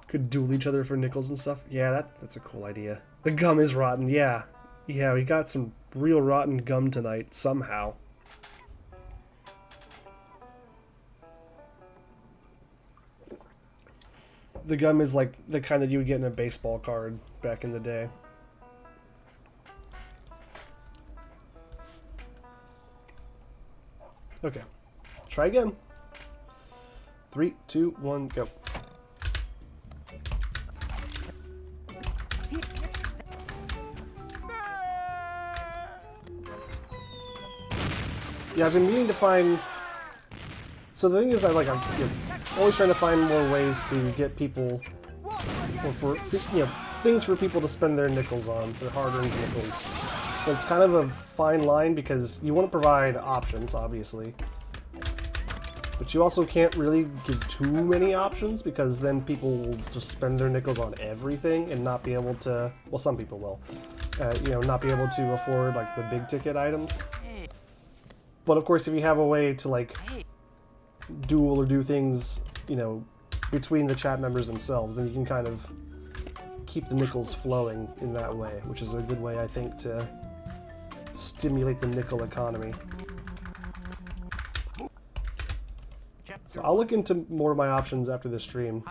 Could duel each other for nickels and stuff. Yeah, that's a cool idea. The gum is rotten, yeah. Yeah, we got some real rotten gum tonight, somehow. The gum is like the kind that you would get in a baseball card back in the day. Okay. Try again. 3, 2, 1, go. Yeah, I've been meaning to find... So the thing is, I'm always trying to find more ways to get people... Or for things for people to spend their nickels on, their hard-earned nickels. But it's kind of a fine line because you want to provide options, obviously. But you also can't really give too many options because then people will just spend their nickels on everything and not be able to... Well, some people will. Not be able to afford, like, the big-ticket items. But, of course, if you have a way to, like, duel or do things, between the chat members themselves, then you can kind of keep the nickels flowing in that way, which is a good way, I think, to stimulate the nickel economy. So I'll look into more of my options after this stream,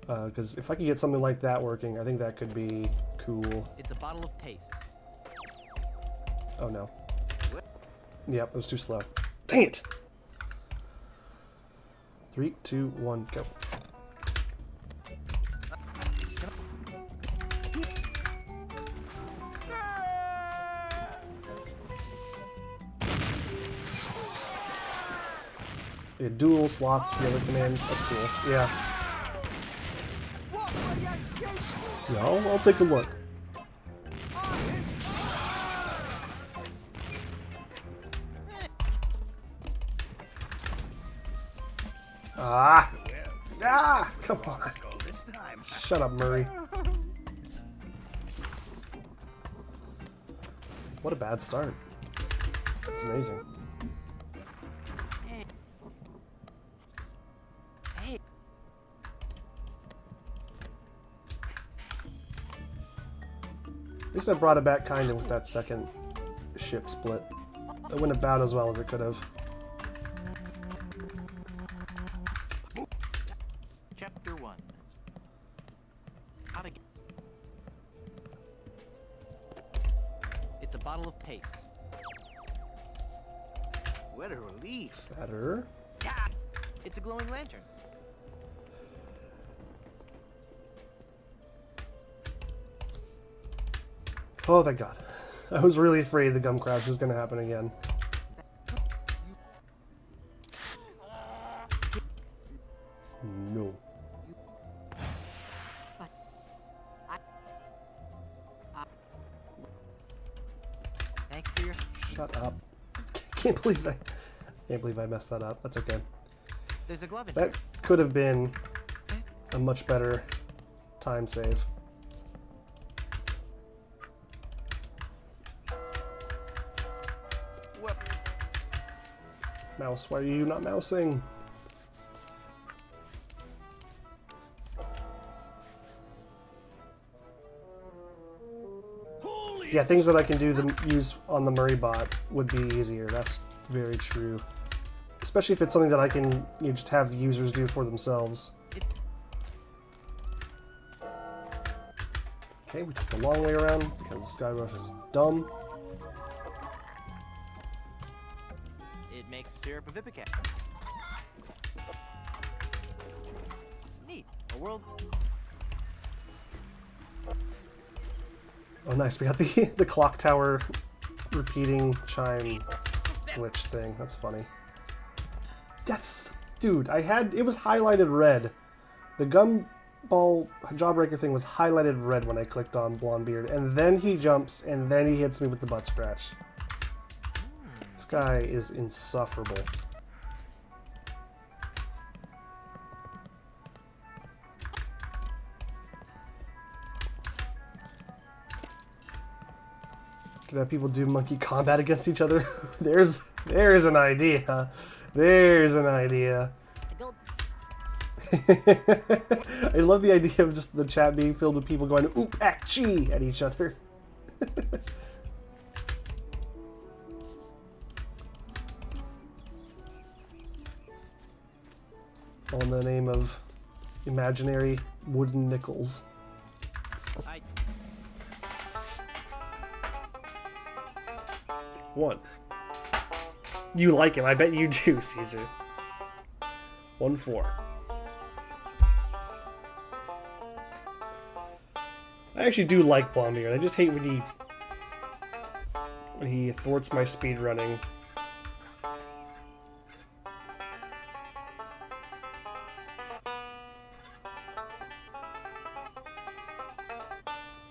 because if I can get something like that working, I think that could be cool. It's a bottle of paste. Oh no. Yep, it was too slow. Dang it! 3, 2, 1, go. Yeah, dual slots for the other commands. That's cool. Yeah. Yeah, I'll take a look. Ah! Ah! Come on. Shut up, Murray. What a bad start. That's amazing. At least I brought it back kind of with that second ship split. It went about as well as it could have. Chapter 1. How to get... It's a bottle of paste. What a relief. Better. It's a glowing lantern. Oh, thank God. I was really afraid the gum crash was going to happen again. No. Thanks for your... Shut up. Can't believe I messed that up. That's okay. There's a glove in That could have been a much better time save. Mouse, why are you not mousing? Yeah, things that I can use on the Murray bot would be easier. That's very true. Especially if it's something that I can just have users do for themselves. Okay, we took the long way around because Skyrush is dumb. It makes syrup of ipecac. Neat. A world... Oh, nice. We got the clock tower repeating chime glitch thing. That's funny. That's... Dude, it was highlighted red. The gumball jawbreaker thing was highlighted red when I clicked on Blondebeard. And then he jumps, and then he hits me with the butt scratch. This guy is insufferable. Could have people do monkey combat against each other? There's an idea. There's an idea. I love the idea of just the chat being filled with people going oop achee at each other. All in the name of imaginary wooden nickels. One. You like him. I bet you do, Caesar. 1-4. I actually do like Blondebeard. I just hate when he thwarts my speed running.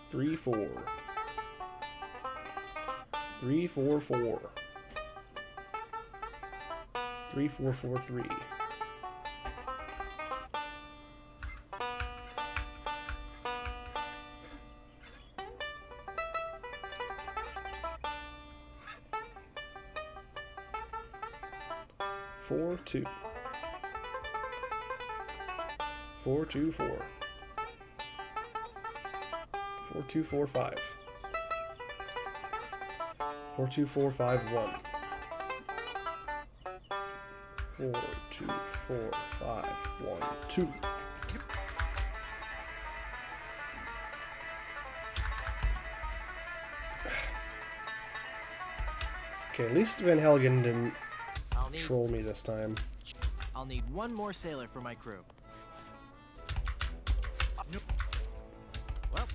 Three, 4. 3, 4, 4. 3, 4, 4, 3. Four, 2. 4, 2, 4. 4, 2, 4, 5. 4, 2, 4, 5, 1. 4, 2, 4, 5, 1, 2. Okay, at least Van Helgen didn't troll me this time. I'll need one more sailor for my crew. Well.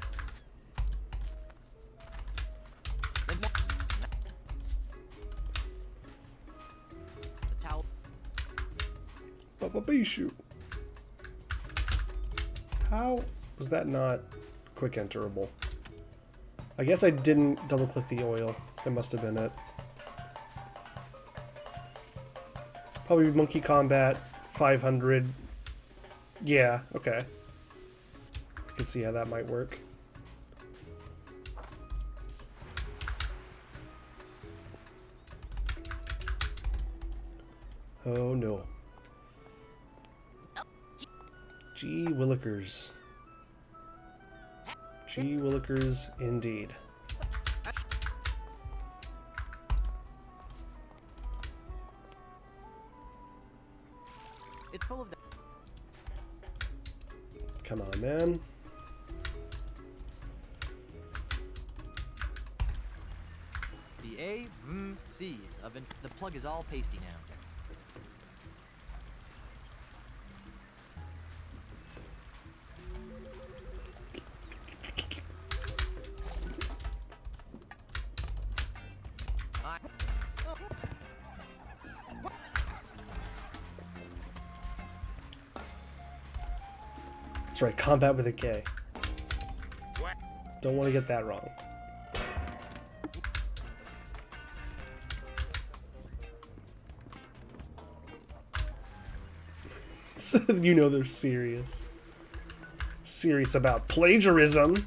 The towel. Bababishu. How was that not quick enterable? I guess I didn't double click the oil. That must have been it. Probably Monkey Combat 500. Yeah, okay. I can see how that might work. Oh no. Gee Willikers. Gee Willikers indeed. It's full of Come on, man. the C's of the plug is all pasty now. That's right, combat with a K. Don't want to get that wrong. You know they're serious. Serious about plagiarism.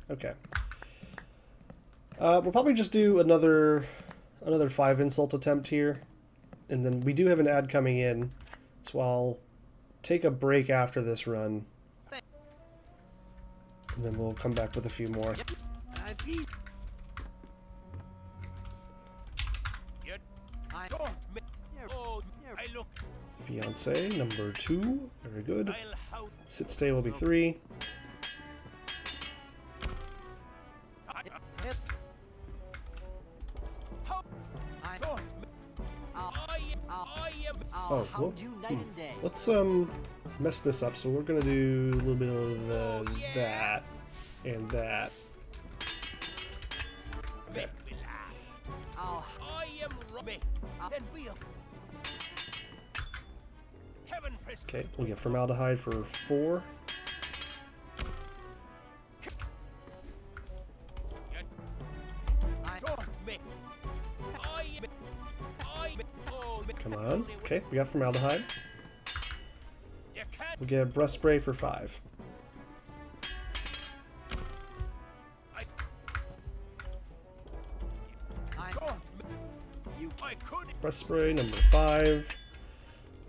Okay. We'll probably just do another 5 insult attempt here, and then we do have an ad coming in, so I'll take a break after this run, and then we'll come back with a few more. Fiance number 2, very good. Sit stay will be 3. Oh, well, let's messed this up, so we're gonna do a little bit of that and that. Okay. I am Robbie. Then we'll. Heaven press. Okay, we'll get formaldehyde for 4. Come on. Okay, we got formaldehyde. We'll get breath spray for 5. Breath spray number 5.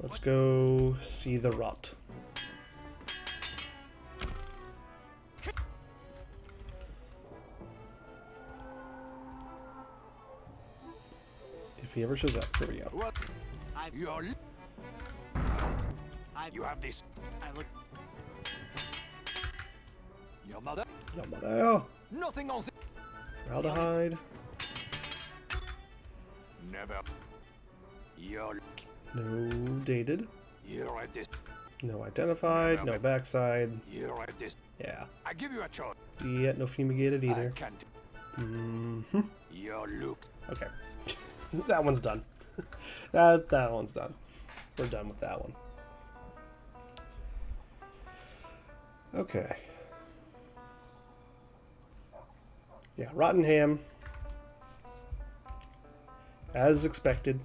Let's go see the rot. If he ever shows up, here we go. What? You have this. I look. Your mother? Yamada. Nothing on the. Formaldehyde. Never. You're. No dated. You're at this. No identified. No backside. You're at this. Yeah. I give you a choice. Yeah, no fumigated I either. can't. Mm-hmm. Your looks. Okay. That one's done. that one's done. We're done with that one. Okay. Yeah, rotten ham. As expected.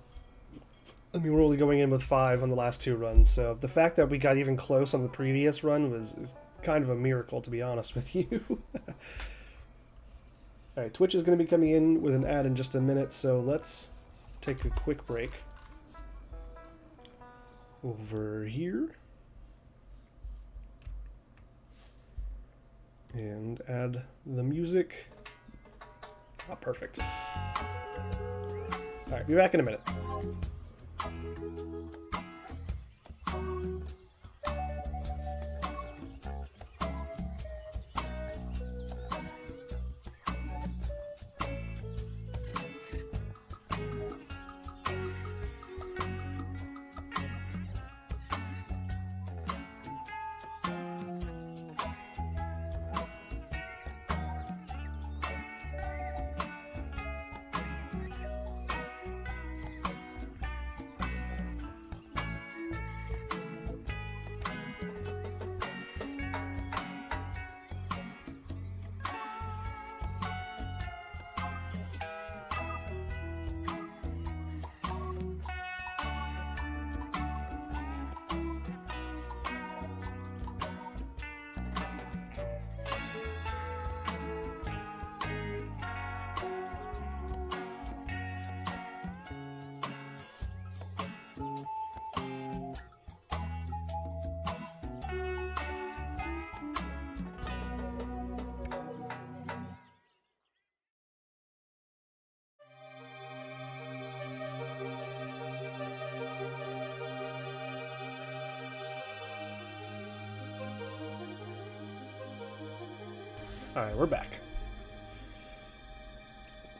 I mean, we're only going in with 5 on the last 2 runs, so the fact that we got even close on the previous run is kind of a miracle, to be honest with you. Alright, Twitch is going to be coming in with an ad in just a minute, so let's take a quick break. Over here. And add the music. Ah, perfect. Alright, be back in a minute. Alright, we're back.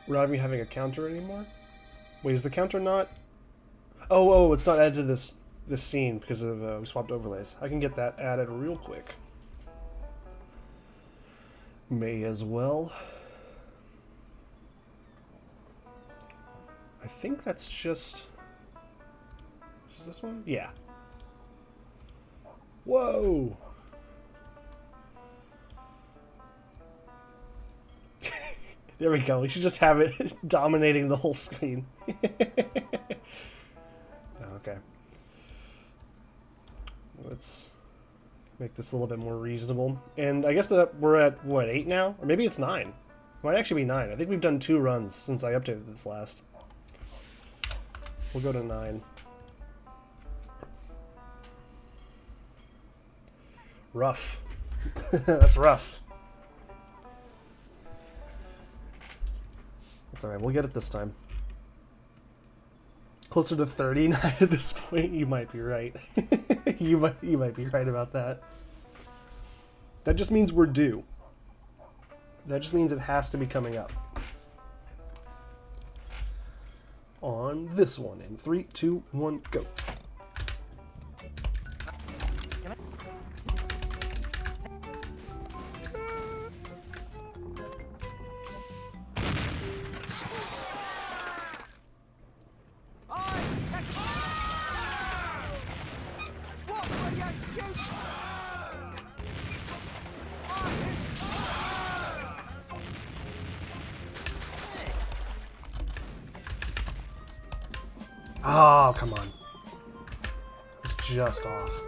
We're not even having a counter anymore? Wait, is the counter not... Oh, it's not added to this scene because of we swapped overlays. I can get that added real quick. May as well. I think that's just... Is this one? Yeah. Whoa! There we go. We should just have it dominating the whole screen. Okay. Let's make this a little bit more reasonable. And I guess that we're at, what, 8 now? Or maybe it's 9. It might actually be 9. I think we've done 2 runs since I updated this last. We'll go to 9. Rough. That's rough. It's alright, we'll get it this time. Closer to 39 at this point, you might be right. you might be right about that. That just means we're due. That just means it has to be coming up. On this one, in 3, 2, 1, go. Oh, come on. It's just off.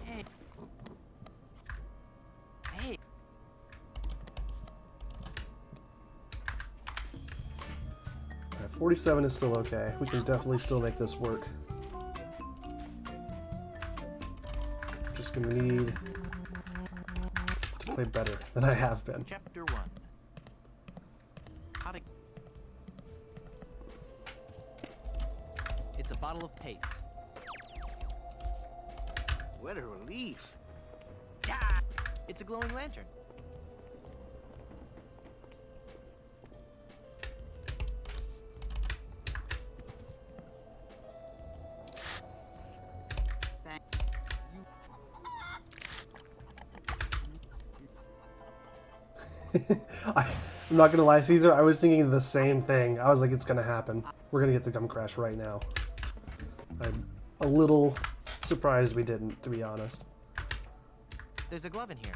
Hey. Hey. 47 is still okay. We can definitely still make this work. Just gonna need to play better than I have been. Chapter 1. How to... It's a bottle of paste. What a relief. It's a glowing lantern. I'm not gonna lie, Caesar, I was thinking the same thing. I was like, it's gonna happen. We're gonna get the gum crash right now. I'm a little surprised we didn't, to be honest. There's a glove in here.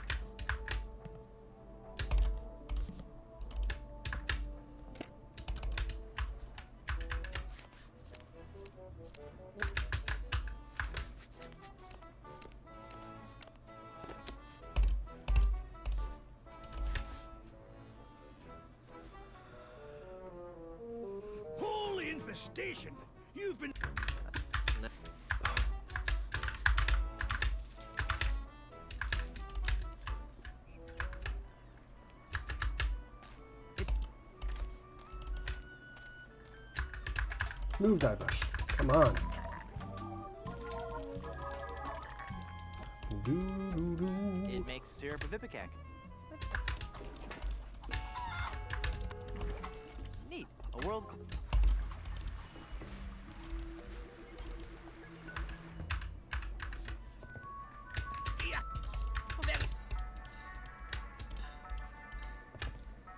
Holy infestation! You've been... Move, Diebush. Come on. It makes syrup of ipecac. Neat. A world...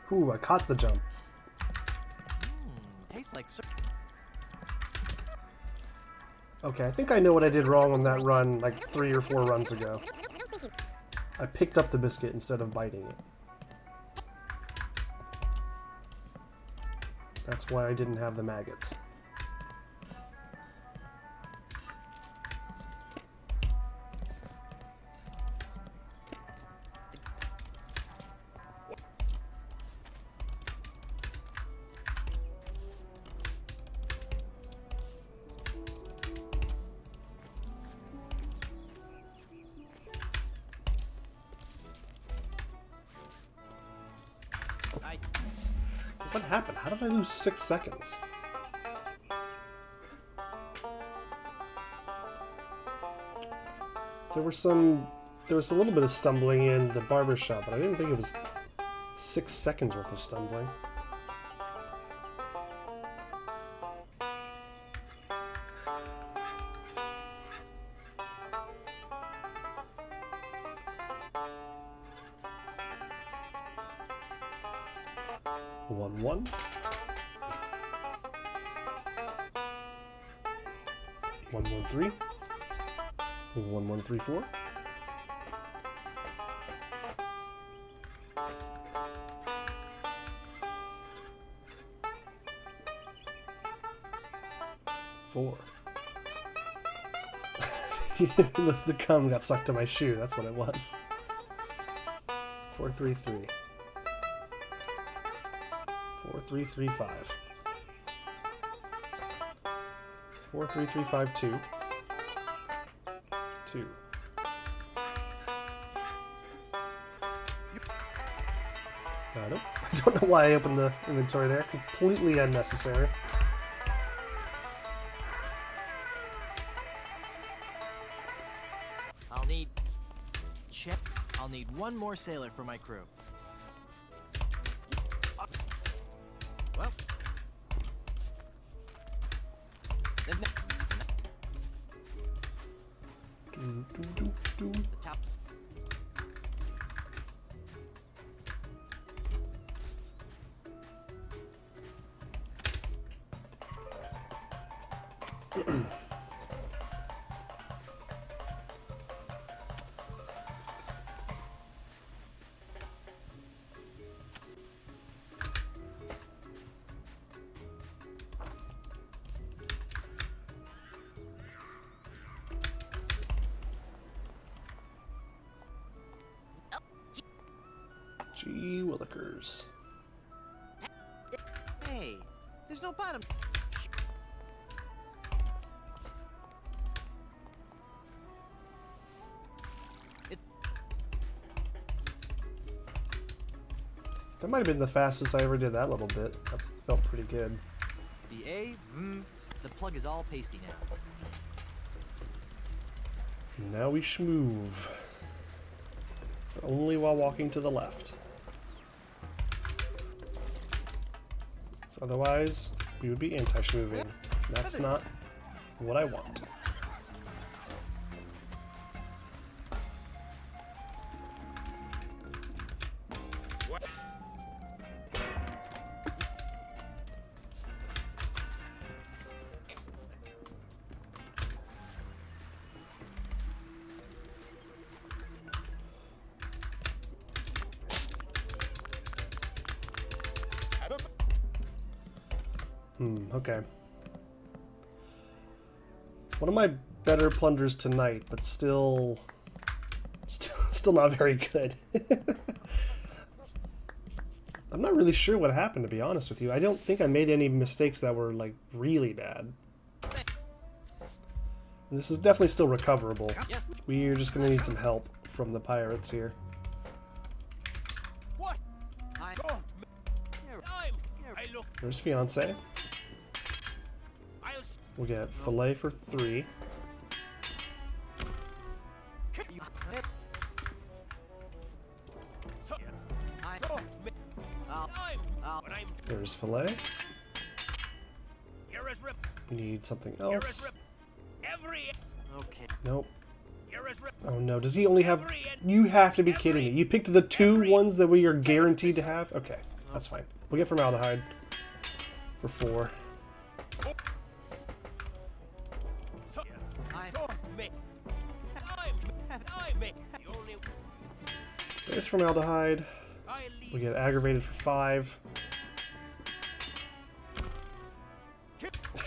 Ooh, I caught the jump. Tastes like syrup. Okay, I think I know what I did wrong on that run like 3 or 4 runs ago. I picked up the biscuit instead of biting it. That's why I didn't have the maggots. What happened? How did I lose 6 seconds? There was a little bit of stumbling in the barber shop, but I didn't think it was 6 seconds worth of stumbling. One, one. 113. 1134. Four. The cum got stuck to my shoe. That's what it was. 433. 4335. 43352. 2. Nope. I don't know why I opened the inventory there. Completely unnecessary. I'll need one more sailor for my crew. Well. The top. Gee willikers. Hey, there's no bottom. That might have been the fastest I ever did that little bit. That felt pretty good. The plug is all pasty now. And now we schmoove. But only while walking to the left. So otherwise, we would be anti-schmooving. That's not what I want. Okay. One of my better plunders tonight, but still not very good. I'm not really sure what happened, to be honest with you. I don't think I made any mistakes that were, like, really bad. And this is definitely still recoverable. We're just gonna need some help from the pirates here. What? There's fiance. We'll get fillet for 3. There's fillet. We need something else. Okay. Nope. Oh no, does he only have... You have to be kidding me. You picked the 2 ones that we are guaranteed to have? Okay, that's fine. We'll get formaldehyde for 4. There's formaldehyde. We get aggravated for 5.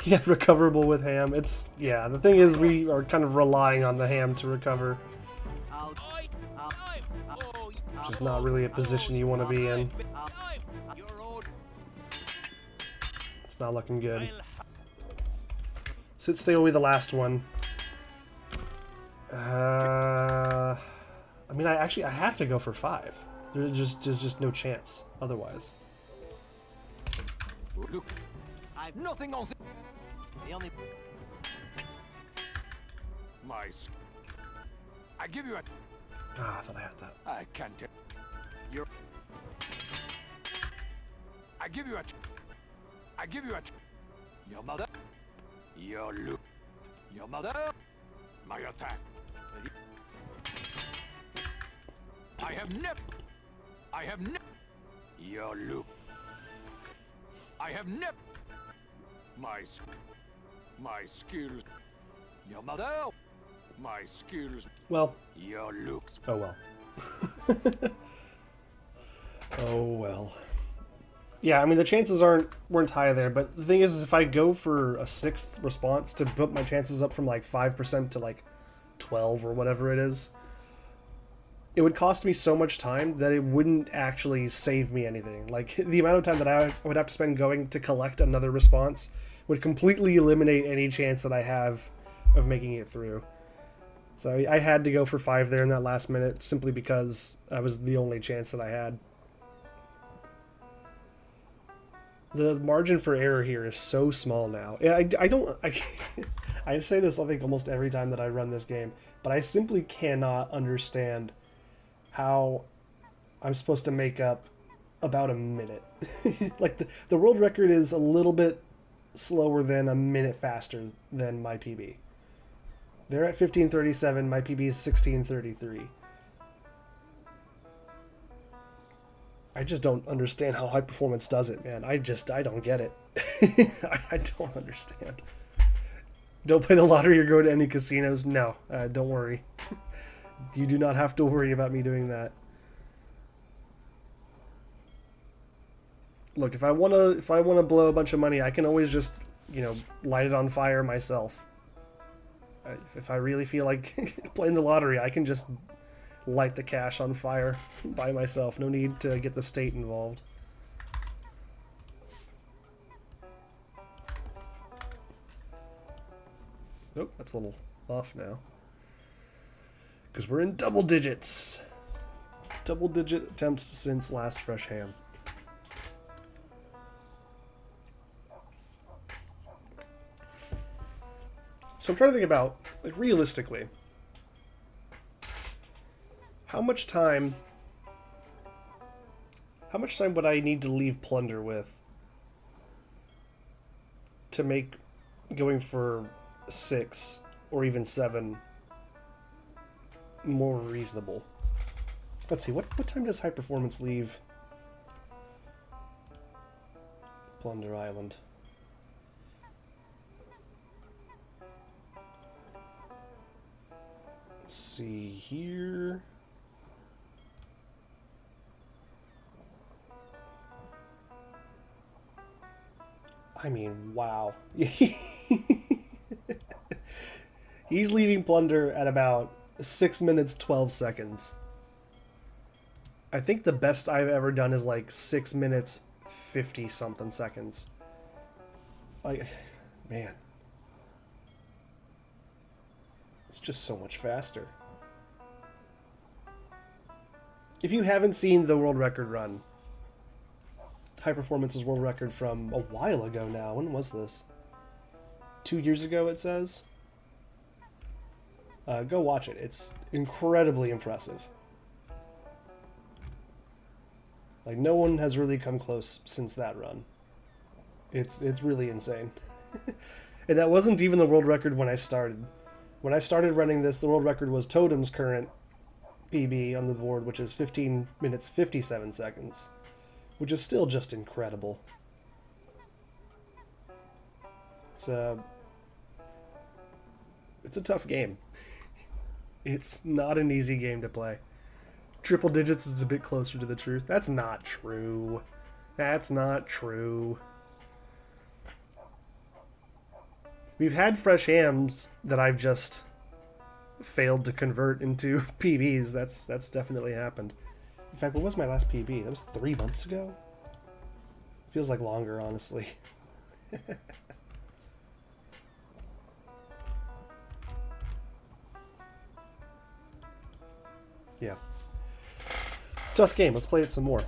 Yeah, recoverable with ham. It's, yeah, the thing is we are kind of relying on the ham to recover. Which is not really a position you want to be in. It's not looking good. Stay away the last one. I mean, I have to go for 5. There's just no chance otherwise. Look, I've nothing on The only. I give you a. Ah, I thought I had that. I can't tell. You're. I give you a. I give you a. Your mother. Your look. Your mother. My attack. I have never. Your look. I have never. My skills. Your mother. My skills. Well. Your looks. Oh well. Oh well. Yeah, I mean the chances weren't high there, but the thing is if I go for a 6th response to put my chances up from like 5% to like 12 or whatever it is, it would cost me so much time that it wouldn't actually save me anything. Like the amount of time that I would have to spend going to collect another response would completely eliminate any chance that I have of making it through. So I had to go for 5 there in that last minute simply because that was the only chance that I had. The margin for error here is so small now. I say this I think almost every time that I run this game, but I simply cannot understand how I'm supposed to make up about a minute. Like the world record is a little bit slower than a minute faster than my PB. They're at 15:37, my PB is 16:33. I just don't understand how high performance does it, man. I don't get it. I don't understand. Don't play the lottery or go to any casinos. No, don't worry. You do not have to worry about me doing that. Look, if I wanna blow a bunch of money, I can always just, light it on fire myself. If I really feel like playing the lottery, I can just light the cache on fire by myself. No need to get the state involved. Nope, that's a little off now. Because we're in double digits. Double-digit attempts since last fresh ham. So I'm trying to think about, like, realistically, how much time would I need to leave Plunder with to make going for 6 or even 7 more reasonable? Let's see, what time does High Performance leave Plunder Island? Let's see here. I mean, wow. He's leaving Plunder at about 6 minutes 12 seconds. I think the best I've ever done is like 6 minutes 50 something seconds. Like, man. It's just so much faster. If you haven't seen the world record run, High Performance's world record from a while ago now. When was this? 2 years ago, it says. Go watch it. It's incredibly impressive. Like, no one has really come close since that run. It's really insane. And that wasn't even the world record when I started. When I started running this, the world record was Totem's current PB on the board, which is 15 minutes 57 seconds. Which is still just incredible. It's a tough game. It's not an easy game to play. Triple digits is a bit closer to the truth. That's not true. That's not true. We've had fresh hams that I've just failed to convert into PBs. That's definitely happened. In fact, what was my last PB? That was 3 months ago? Feels like longer, honestly. Yeah. Tough game. Let's play it some more.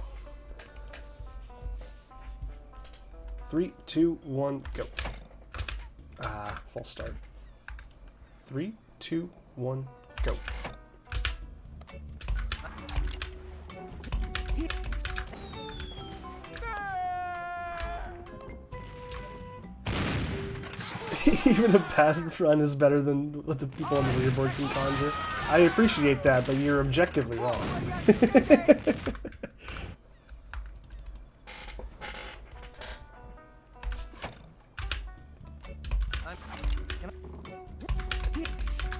3, 2, 1, go. Ah, false start. 3, 2, 1, go. Even a bad run is better than what the people on the leaderboard can conjure. I appreciate that, but you're objectively wrong.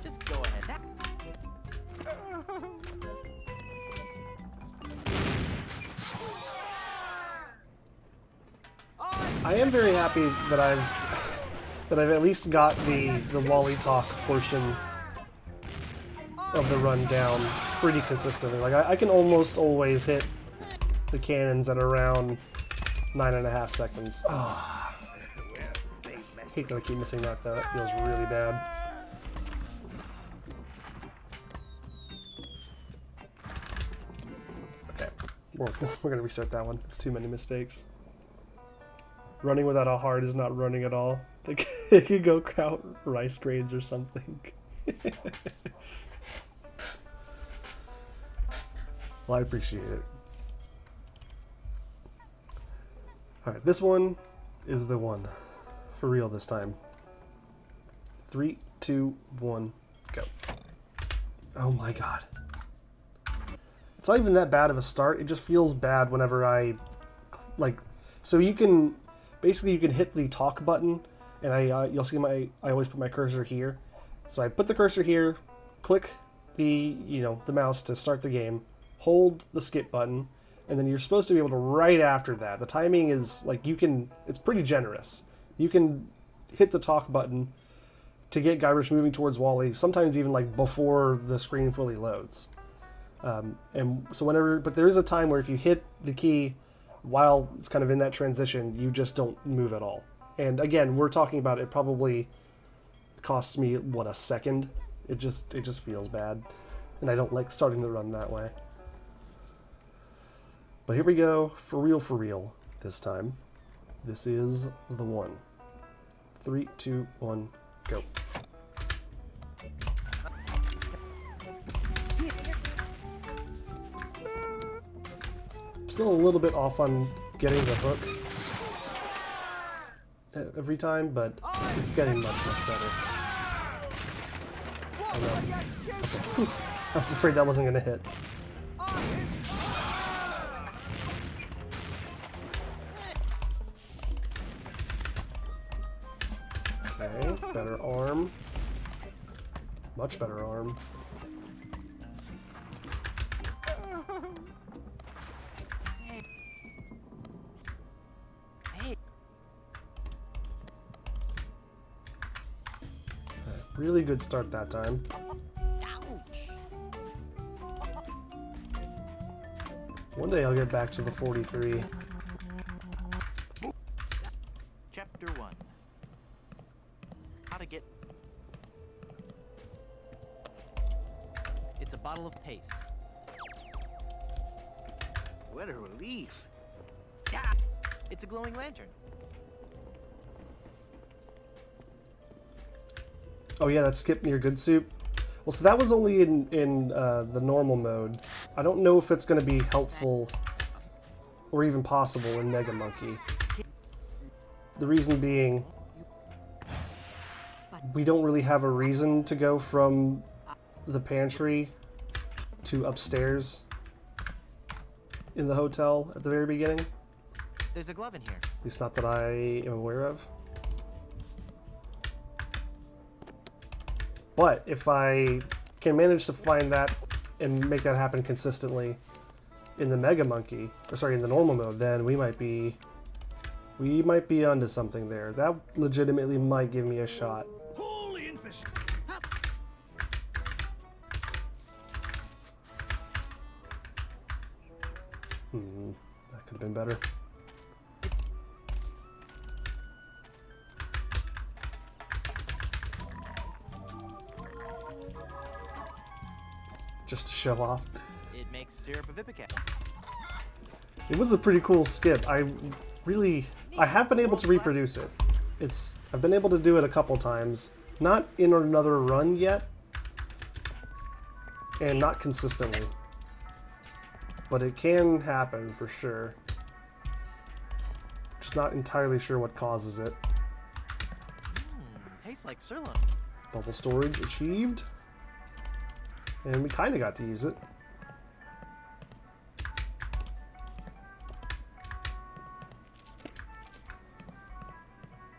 Just go ahead. I am very happy that I've at least got the Wally talk portion of the run down pretty consistently. Like I can almost always hit the cannons at around 9.5 seconds. Oh, I hate that I keep missing that though. That feels really bad. Okay, we're gonna restart that one. It's too many mistakes. Running without a heart is not running at all. It could go kraut rice grades or something. Well, I appreciate it. Alright, this one is the one. For real this time. 3, 2, 1, go. Oh my god. It's not even that bad of a start. It just feels bad whenever I... like... So you can... Basically, you can hit the talk button, and you'll see I always put my cursor here. So I put the cursor here, click the mouse to start the game, hold the skip button, and then you're supposed to be able to right after that. The timing is like it's pretty generous. You can hit the talk button to get Guybrush moving towards Wally, sometimes even like before the screen fully loads. And so whenever, but there is a time where if you hit the key while it's kind of in that transition, you just don't move at all. And again, we're talking about it probably costs me, what, a second? It just feels bad. And I don't like starting the run that way. But here we go, for real this time. This is the one. 3, 2, 1, go. Still a little bit off on getting the hook every time, but it's getting much better. Okay. Whew. I was afraid that wasn't going to hit. Okay, better arm. Much better arm. Really good start that time. One day I'll get back to the 43. Chapter 1. How to get... It's a bottle of paste. What a relief. It's a glowing lantern. Oh yeah, that skipped me your good soup. Well, so that was only in the normal mode. I don't know if it's going to be helpful or even possible in Mega Monkey. The reason being, we don't really have a reason to go from the pantry to upstairs in the hotel at the very beginning. There's a glove in here. At least not that I am aware of. But if I can manage to find that and make that happen consistently in the Mega Monkey, or sorry, in the normal mode, then we might be onto something there. That legitimately might give me a shot. Holy infest. That could have been better. Just to show off. It makes syrup of ipecac. It was a pretty cool skip. I have been able to reproduce it. I've been able to do it a couple times. Not in another run yet. And not consistently. But it can happen for sure. Just not entirely sure what causes it. Tastes like sirloin. Bubble storage achieved. And we kind of got to use it.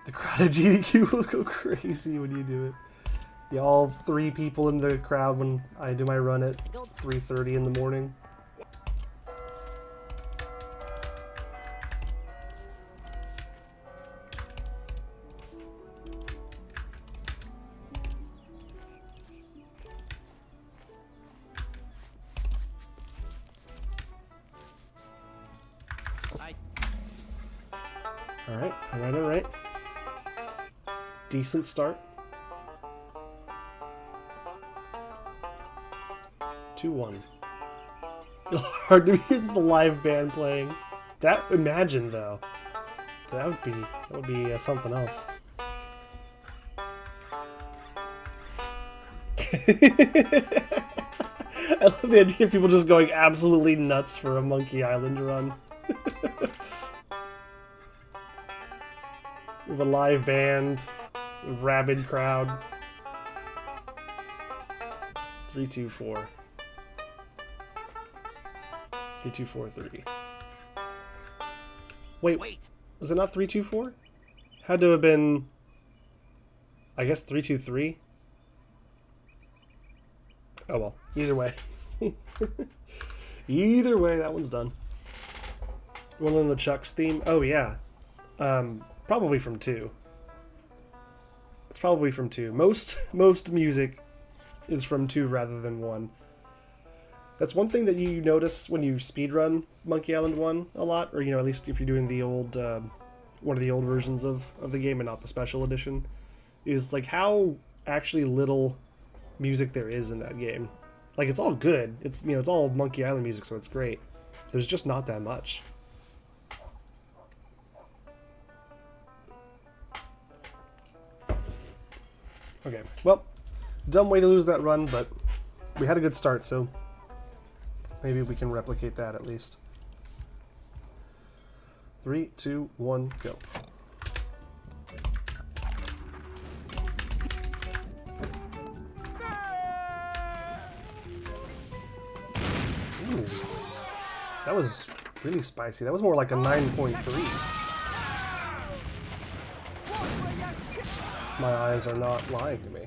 The crowd at GDQ will go crazy when you do it. Yeah, all 3 people in the crowd when I do my run at 3:30 in the morning. Alright. Decent start. 2-1. Hard to hear the live band playing. Imagine though. That would be something else. I love the idea of people just going absolutely nuts for a Monkey Island run. With a live band, a rabid crowd. 3, 2, 4. 3, 2, 4, 3. Wait. Was it not 3, 2, 4? Had to have been, I guess, 3, 2, 3. Oh well, either way. Either way, that one's done. One on the Chuck's theme. Oh yeah. Probably from 2. It's probably from 2. Most music is from 2 rather than 1. That's one thing that you notice when you speedrun Monkey Island 1 a lot, or, you know, at least if you're doing the old, one of the old versions of the game and not the special edition, is, like, how actually little music there is in that game. Like, it's all good. It's, you know, it's all Monkey Island music, so it's great. There's just not that much. Okay, well, dumb way to lose that run, but we had a good start, so maybe we can replicate that at least. 3, 2, 1, go. Ooh, that was really spicy. That was more like a 9.3. My eyes are not lying to me.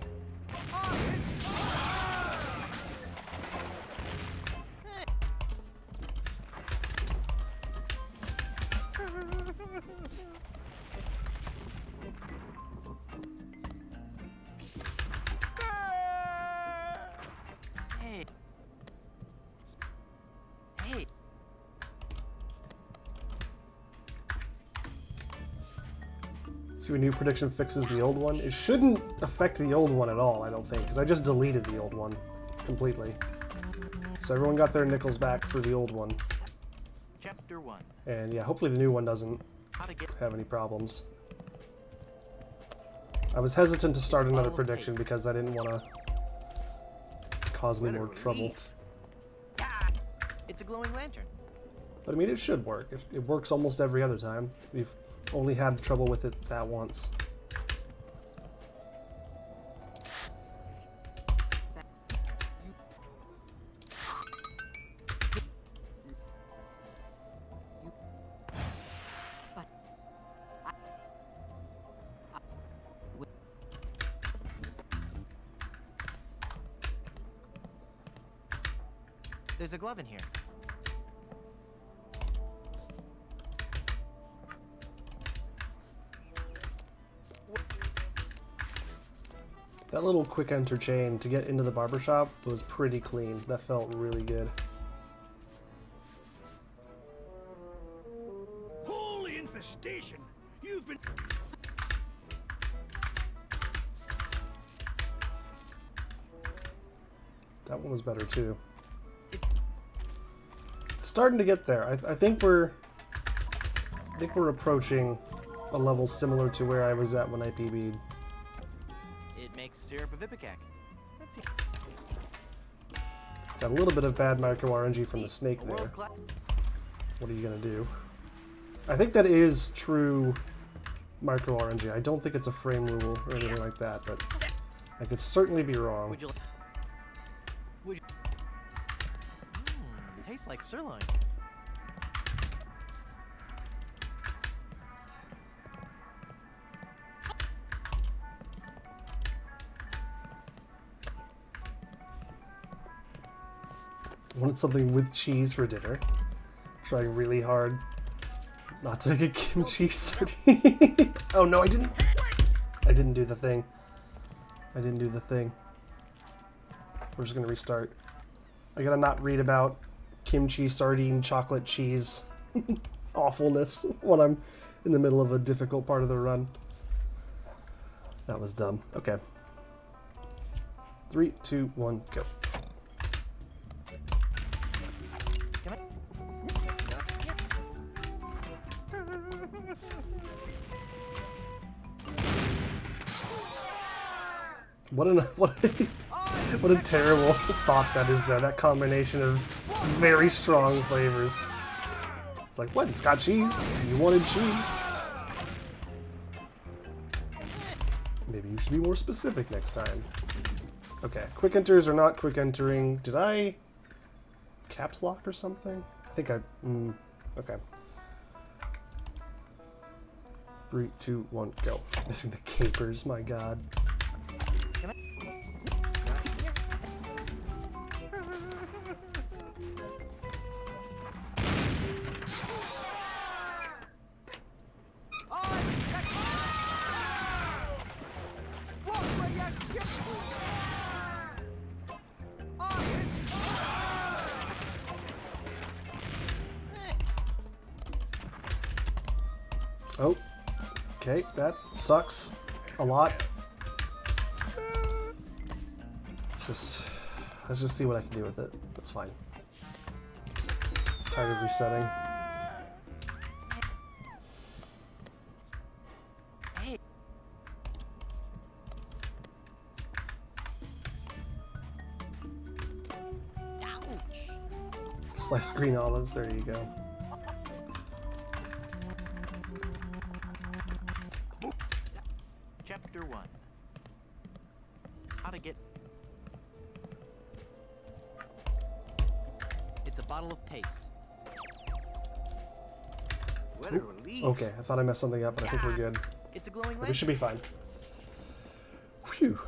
Hey. Hey. See, a new prediction fixes the old one. It shouldn't affect the old one at all, I don't think, because I just deleted the old one completely. So everyone got their nickels back for the old one. Chapter 1. And yeah, hopefully the new one doesn't How to get have any problems. I was hesitant to start another prediction because I didn't want to cause any more trouble. It's a glowing lantern. But I mean, it should work. It works almost every other time. We've only had trouble with it that once. There's a glove in here. That little quick enter chain to get into the barbershop was pretty clean. That felt really good. Holy infestation! You've been... That one was better too. It's starting to get there. I think we're approaching a level similar to where I was at when I PB'd. It makes syrup of Ipecac. Let's see. Got a little bit of bad micro RNG from the snake A there. world-class- What are you gonna do? I think that is true micro RNG. I don't think it's a frame rule or anything like that, but I could certainly be wrong. Would you like... Would you... Tastes like sirloin. Wanted something with cheese for dinner. Trying really hard not to get kimchi sardine. Oh no, I didn't do the thing. I didn't do the thing. We're just gonna restart. I gotta not read about kimchi sardine chocolate cheese awfulness when I'm in the middle of a difficult part of the run. That was dumb. Okay. 3, 2, 1, go. Can I... What a terrible thought that is, though. That combination of very strong flavors. It's like, what? It's got cheese. You wanted cheese. Maybe you should be more specific next time. Okay, quick enters are not quick entering. Did I caps lock or something? I think I... okay. 3, 2, 1, go. Missing the capers, my god. Can I... Oh, okay, that sucks a lot. Let's just see what I can do with it. That's fine. Tired of resetting. Hey. Ouch. Sliced green olives, there you go. Chapter 1. How to get... It's a bottle of paste. What a relief. Okay, I thought I messed something up, but I think we're good. It's a glowing We lamp. should be fine. Whew.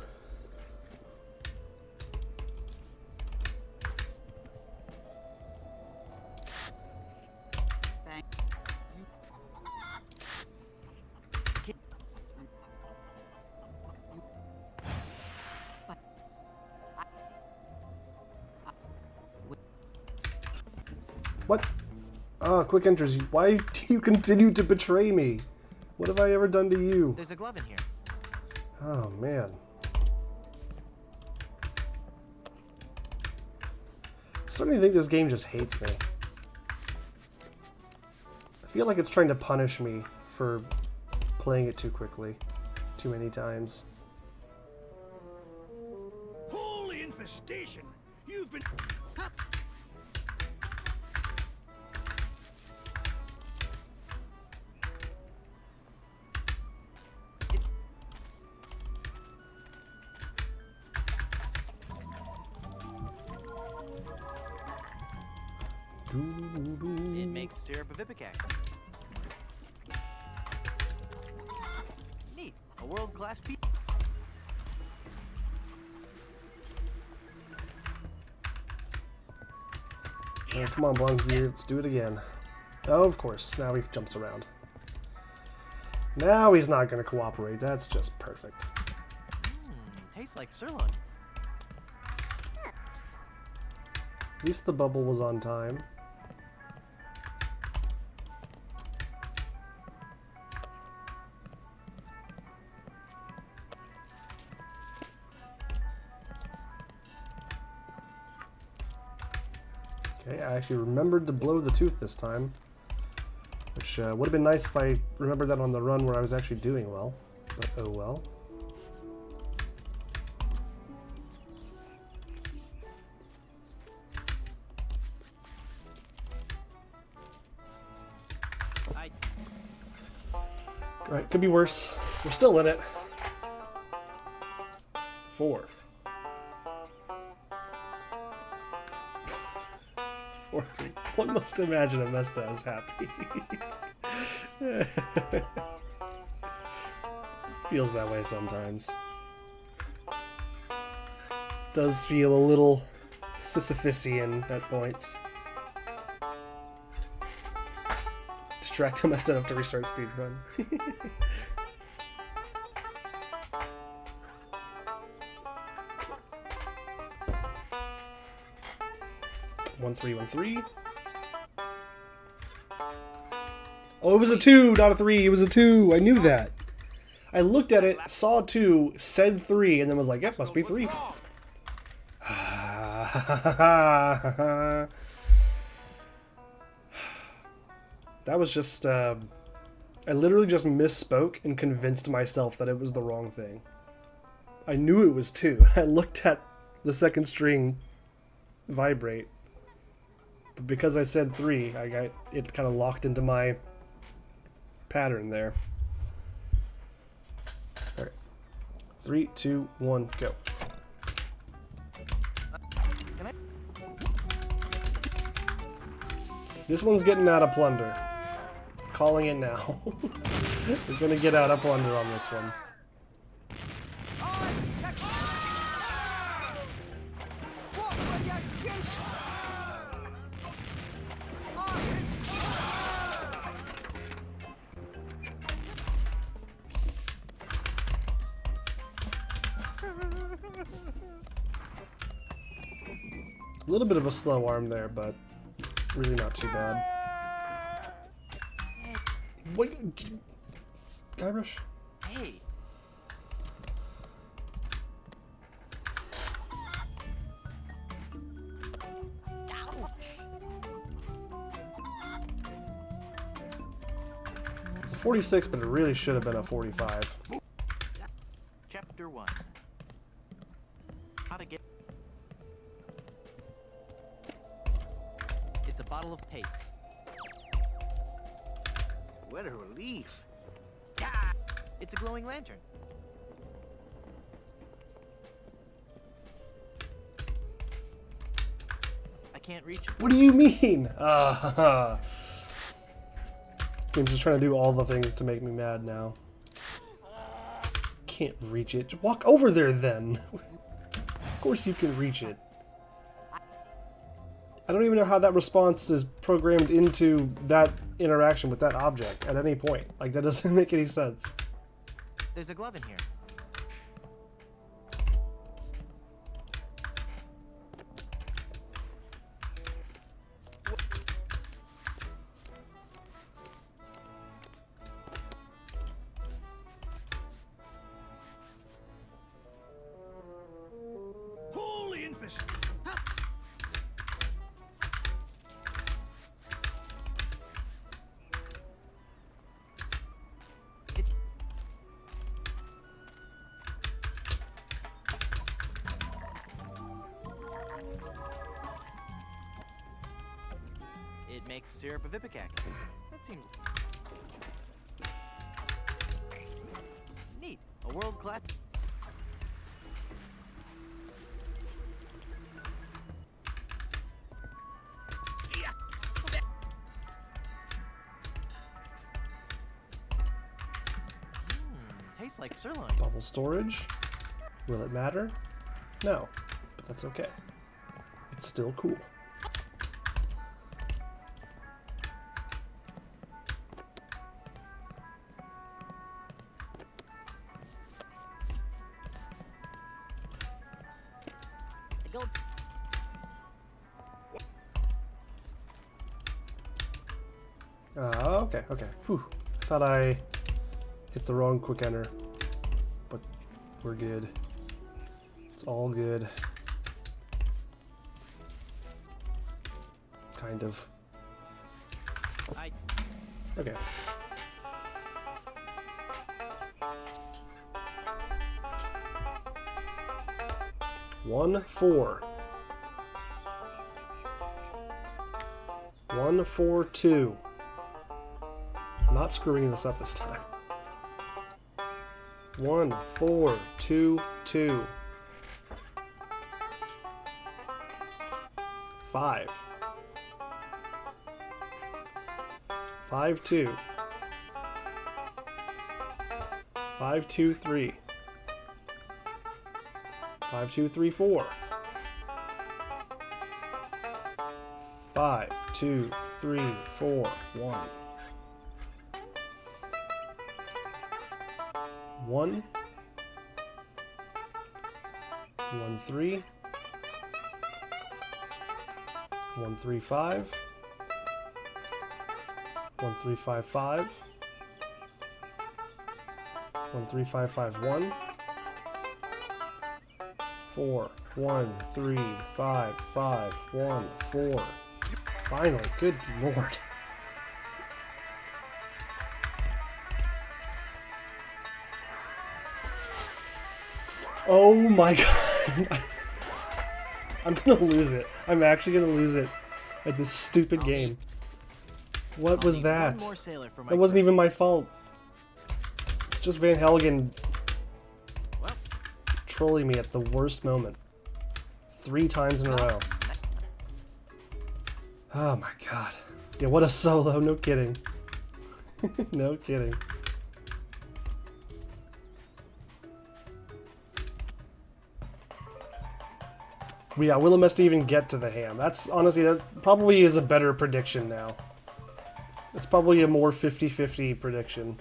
What? Ah, quick enters. Why do you continue to betray me? What have I ever done to you? There's a glove in here. Oh, man. I certainly think this game just hates me. I feel like it's trying to punish me for playing it too quickly, too many times. Holy infestation! You've been... Ha! It makes syrup of ipecac. Neat. A world-class piece. Oh, come on, Blonde, let's do it again. Oh, of course. Now he jumps around. Now he's not going to cooperate. That's just perfect. Tastes like sirloin. At least the bubble was on time. Okay, I actually remembered to blow the tooth this time. Which would have been nice if I remembered that on the run where I was actually doing well. But oh well. Right, could be worse. We're still in it. 4. 4-3. One must imagine Amesta is happy. Feels that way sometimes. Does feel a little Sisyphusian at points. Distract Amesta enough to restart speedrun. 1-3-1-3. Oh, it was a 2, not a 3. It was a 2. I knew that. I looked at it, saw 2, said 3, and then was like, yep, must be 3. That was just, I literally just misspoke and convinced myself that it was the wrong thing. I knew it was 2. I looked at the second string vibrate. But because I said 3, I got it kind of locked into my pattern there. Alright. 3, 2, 1, go. This one's getting out of plunder. Calling it now. We're gonna get out of plunder on this one. A little bit of a slow arm there, but really not too bad. What? Guybrush? Hey, It's a 46, but it really should have been a 45. Chapter 1. How to get... It's a bottle of paste. What a relief. It's a glowing lantern. I can't reach it. What do you mean? Game's just trying to do all the things to make me mad now. Can't reach it. Just walk over there then. Of course you can reach it. I don't even know how that response is programmed into that interaction with that object at any point. Like, that doesn't make any sense. There's a glove in here. Holy infestation. It makes syrup of ipecac. That seems... neat. A world-class... tastes like sirloin. Bubble storage. Will it matter? No. But that's okay. It's still cool. Go. Okay, okay. Whew. I thought I hit the wrong quick enter, but we're good. It's all good. Kind of. Okay. One, 4. 1, 4, 2. I'm not screwing this up this time. 1, 4, 2, 2. 5. 5, 2. 5, 2, 3. 5, 2, 3, 4. 5, 2, 3, 4, 1. 1, 1, 3, 1, 3, 5, 1, 3, 5, 5, 1, 3, 5, 5, 1, 4, 1, 3, 5, 5, 1, 4. Finally, good lord. Oh my god. I'm gonna lose it. I'm actually gonna lose it at this stupid game. What was that? That wasn't even my fault. It's just Van Helgen trolling me at the worst moment. 3 times in a row. Oh my god. Yeah, what a solo, no kidding. No kidding. Yeah, will Amesta even get to the ham? That's honestly, that probably is a better prediction now. It's probably a more 50-50 prediction.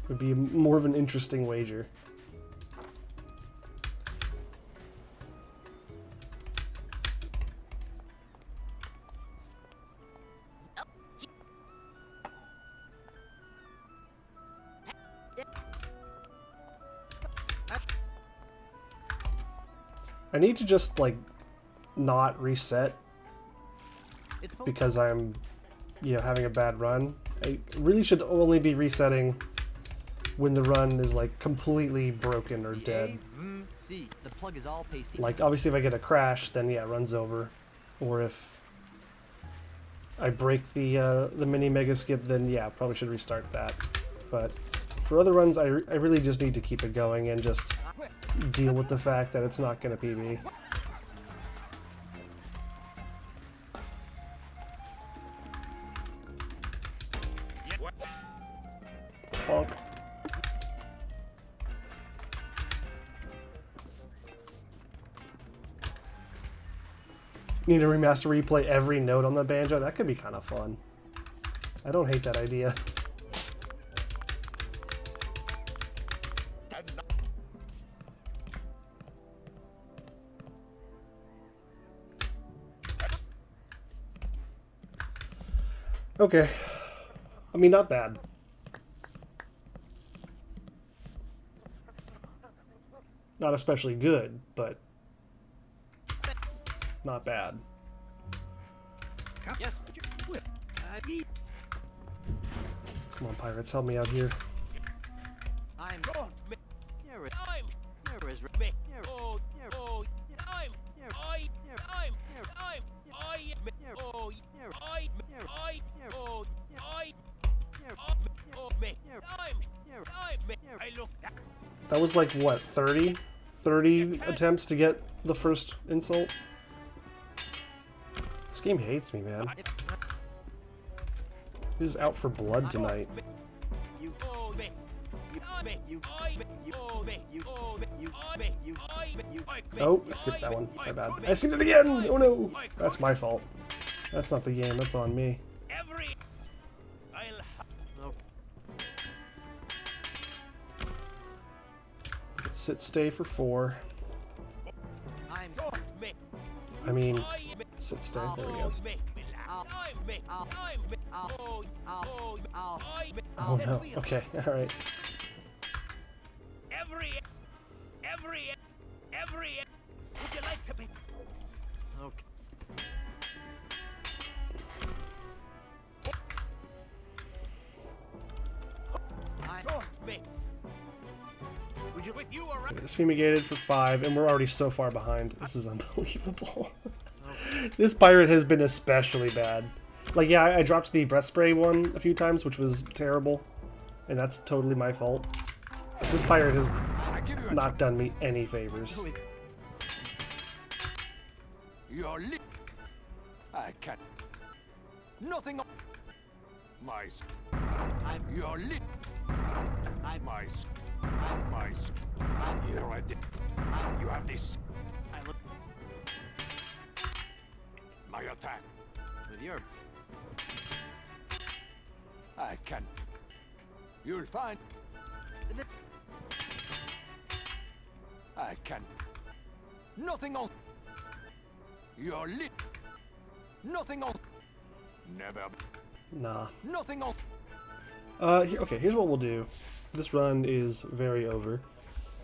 Would be more of an interesting wager. I need to just, like, not reset It's focused. because I'm, you know, having a bad run. I really should only be resetting when the run is, like, completely broken or dead. C. The plug is all pasty. Like, obviously if I get a crash, then yeah, it runs over. Or if I break the mini mega skip, then yeah, probably should restart that. But for other runs, I really just need to keep it going and just deal with the fact that it's not going to PB. Honk. Need to remaster replay every note on the banjo? That could be kind of fun. I don't hate that idea. Okay. I mean, not bad. Not especially good, but not bad. Yes. Come on, pirates, help me out here. I'm. Here is. Here is. That was like, what, 30? 30 attempts to get the first insult? This game hates me, man. He's out for blood tonight. Oh, I skipped that one. My bad. I skipped it again! Oh no! That's my fault. That's not the game, that's on me. Sit stay for 4. I mean, sit stay. There we go. Oh no. Okay, alright. Would you like to be? Okay. Would you? With you around. It's fumigated for 5, and we're already so far behind. This is unbelievable. This pirate has been especially bad. Like, yeah, I dropped the breath spray one a few times, which was terrible, and that's totally my fault. But this pirate has not done me any favors. You're lit. I can't. Nothing. My. You're lit. My. You're a. You have this. My attack. With your. I can. You'll find. I can. Nothing on. You're lit. Nothing on. Never. Nah. Nothing on. Okay, here's what we'll do. This run is very over.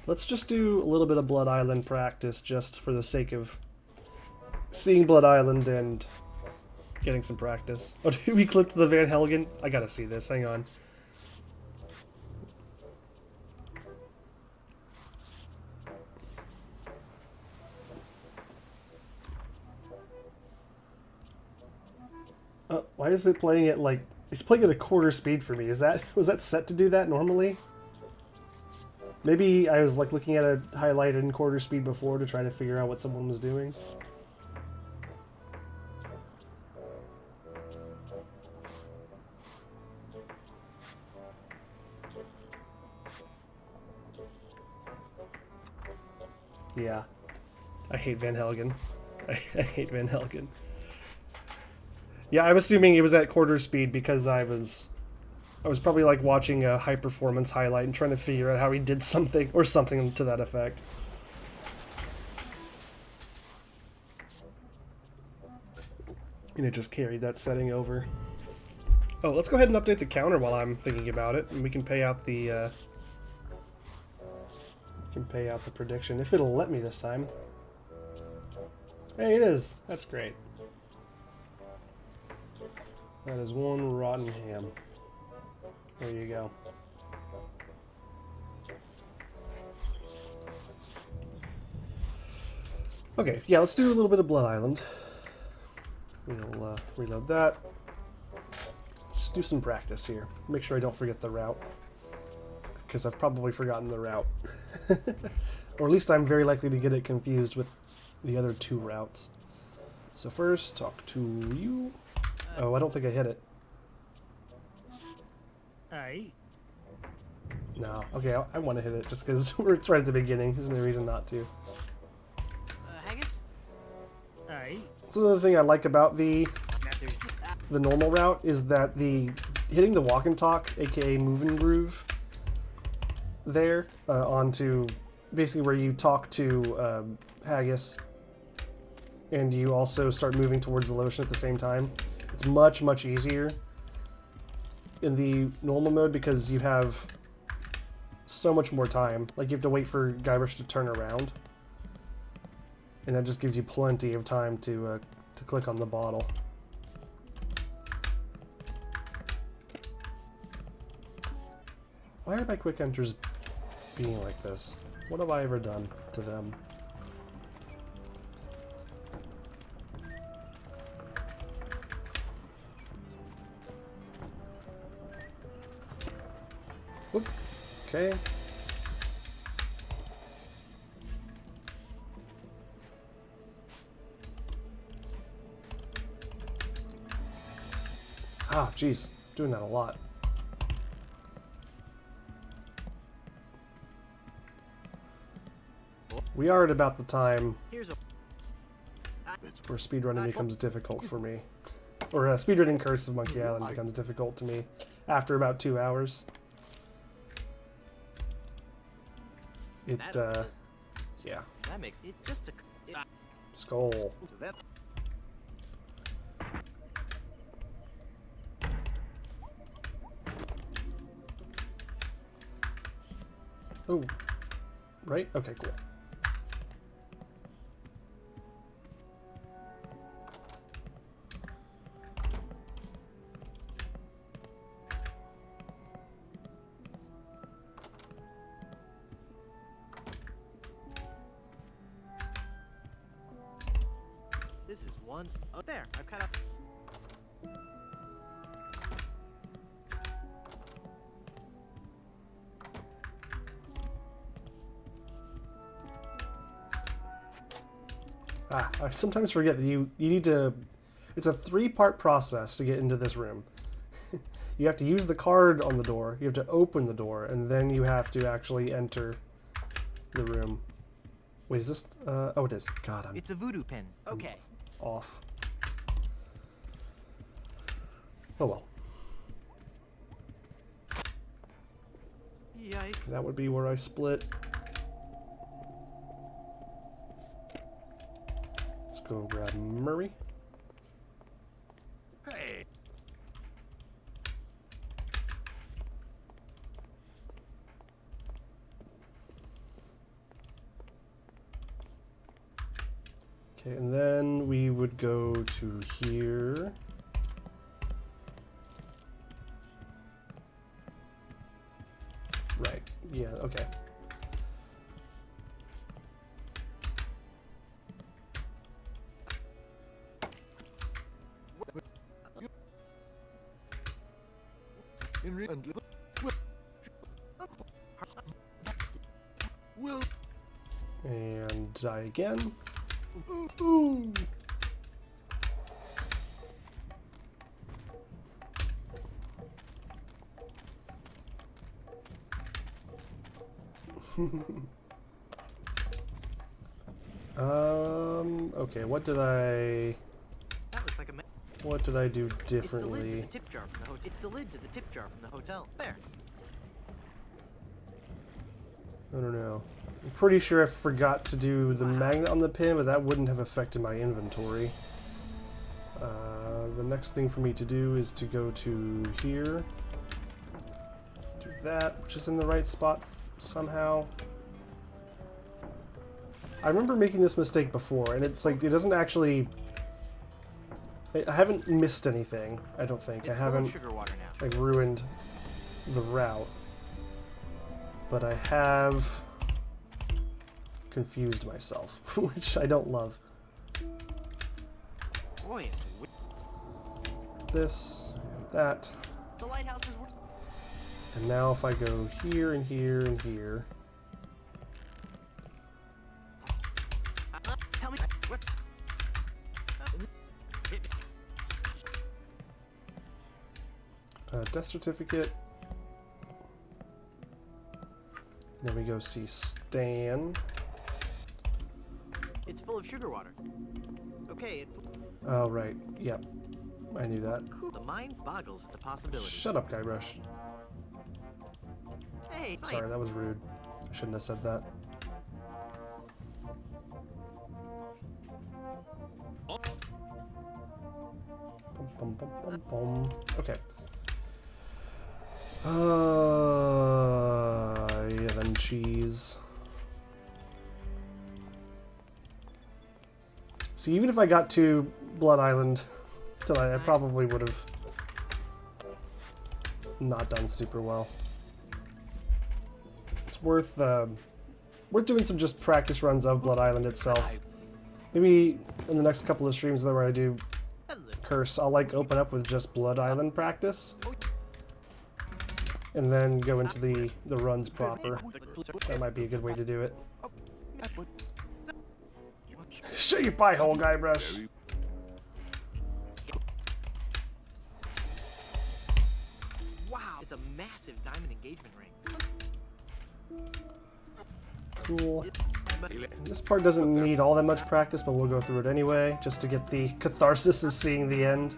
Let's just do a little bit of Blood Island practice just for the sake of seeing Blood Island and getting some practice. Oh, did we clip the Van Helgen? I gotta see this, hang on. Why is it playing at like... It's playing at a quarter speed for me. Was that set to do that normally? Maybe I was like looking at a highlighted in quarter speed before to try to figure out what someone was doing. Yeah. I hate Van Helgen. I hate Van Helgen. Yeah, I'm assuming it was at quarter speed because I was probably like watching a high performance highlight and trying to figure out how he did something or something to that effect. And it just carried that setting over. Oh, let's go ahead and update the counter while I'm thinking about it, and we can pay out the prediction if it'll let me this time. Hey, it is. That's great. That is one rotten ham. There you go. Okay, yeah, let's do a little bit of Blood Island. We'll reload that. Just do some practice here. Make sure I don't forget the route. Because I've probably forgotten the route. Or at least I'm very likely to get it confused with the other two routes. So first, talk to you. Oh, I don't think I hit it. Aye. No. Okay, I want to hit it just because it's right at the beginning. There's no reason not to. Haggis? Aye. That's another thing I like about the There's normal route is that the hitting the walk and talk, aka move and groove, there onto basically where you talk to Haggis and you also start moving towards the Lotion at the same time. It's much easier in the normal mode because you have so much more time. Like you have to wait for Guybrush to turn around, and that just gives you plenty of time to click on the bottle. Why are my quick enters being like this? What have I ever done to them? Whoop. Okay. Ah, jeez. Doing that a lot. We are at about the time here's a where speedrunning becomes difficult for me. Or speedrunning Curse of Monkey Island becomes difficult to me after about 2 hours. It, yeah. that makes it just a Skull. That. Oh. Right? Okay, cool. This is one. Oh, there. I've cut up. Ah, I sometimes forget that you need to... It's a 3-part process to get into this room. You have to use the card on the door, you have to open the door, and then you have to actually enter the room. Wait, is this... oh, it is. God, I'm It's a voodoo pin. Okay. off. Oh well. Yikes. That would be where I split. Let's go grab Murray. Hey. Okay, and then we would go to here. Right, yeah, okay. Will. And die again. Ooh. Okay, what did I do differently? It's the lid to the tip jar from the hotel. There. I don't know. I'm pretty sure I forgot to do the magnet on the pin, but that wouldn't have affected my inventory. The next thing for me to do is to go to here. Do that, which is in the right spot somehow. I remember making this mistake before, and it's like, it doesn't actually... I haven't missed anything, I don't think. It's I full of haven't, sugar water now. like, ruined the route. But I have confused myself, which I don't love. Boy, it's This, that, the lighthouse is. and now if I go here and here and here... Tell me what. Death certificate. Then we go see Stan. It's full of sugar water. Okay, Oh, right. Yep. I knew that. the mind boggles at the possibility. Shut up, Guybrush. Hey, Sorry, that was rude. I shouldn't have said that. Bum, bum, bum, bum. Okay. Yeah, then cheese. See, even if I got to Blood Island tonight, I probably would have not done super well. It's worth doing some just practice runs of Blood Island itself. Maybe in the next couple of streams where I do Curse, I'll like open up with just Blood Island practice, and then go into the runs proper. That might be a good way to do it. Shut your pie hole, Guybrush. wow, it's a massive diamond engagement ring. Cool. This part doesn't need all that much practice, but we'll go through it anyway, just to get the catharsis of seeing the end.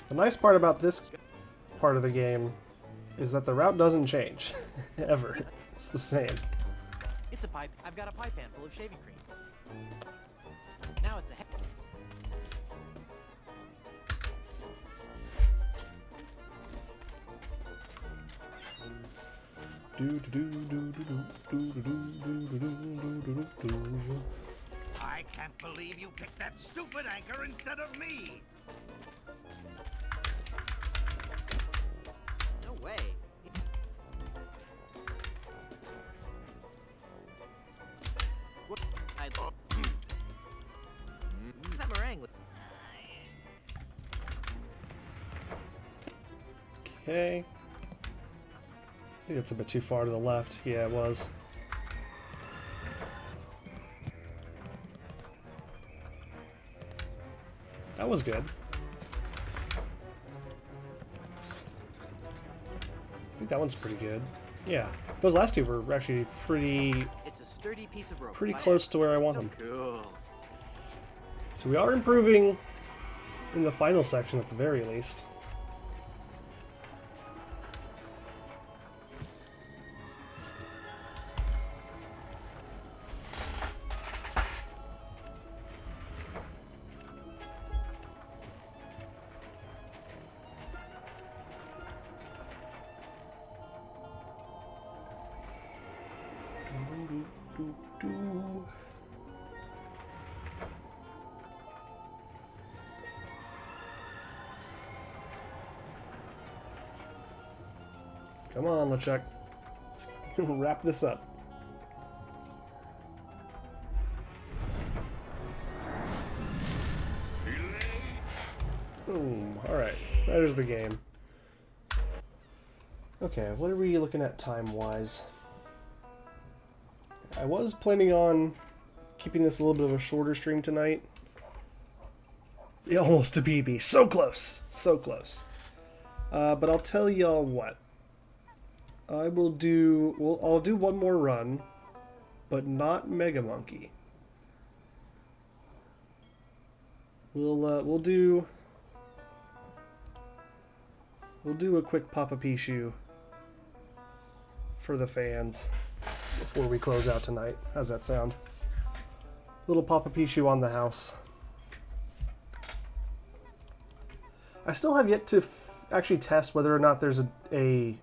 The nice part about this part of the game is that the route doesn't change, ever. It's the same. It's a pipe. I've got a pie pan full of shaving cream. Now it's a heck. I can't believe you picked that stupid anchor instead of me. No way. What? That meringue. Okay. I think it's a bit too far to the left. Yeah, it was. That was good. I think that one's pretty good. Yeah. Those last two were actually pretty It's a sturdy piece of rope. pretty By close hand. to where I want So them. cool. So we are improving in the final section at the very least. Come on, LeChuck. Let's wrap this up. Boom. Alright. There's the game. Okay, what are we looking at time-wise? I was planning on keeping this a little bit of a shorter stream tonight. Yeah, almost a BB. So close. So close. But I'll tell y'all what. I'll do one more run, but not Mega Monkey. We'll do a quick Papa Pichu for the fans before we close out tonight. How's that sound? little Papa Pichu on the house. I still have yet to actually test whether or not there's a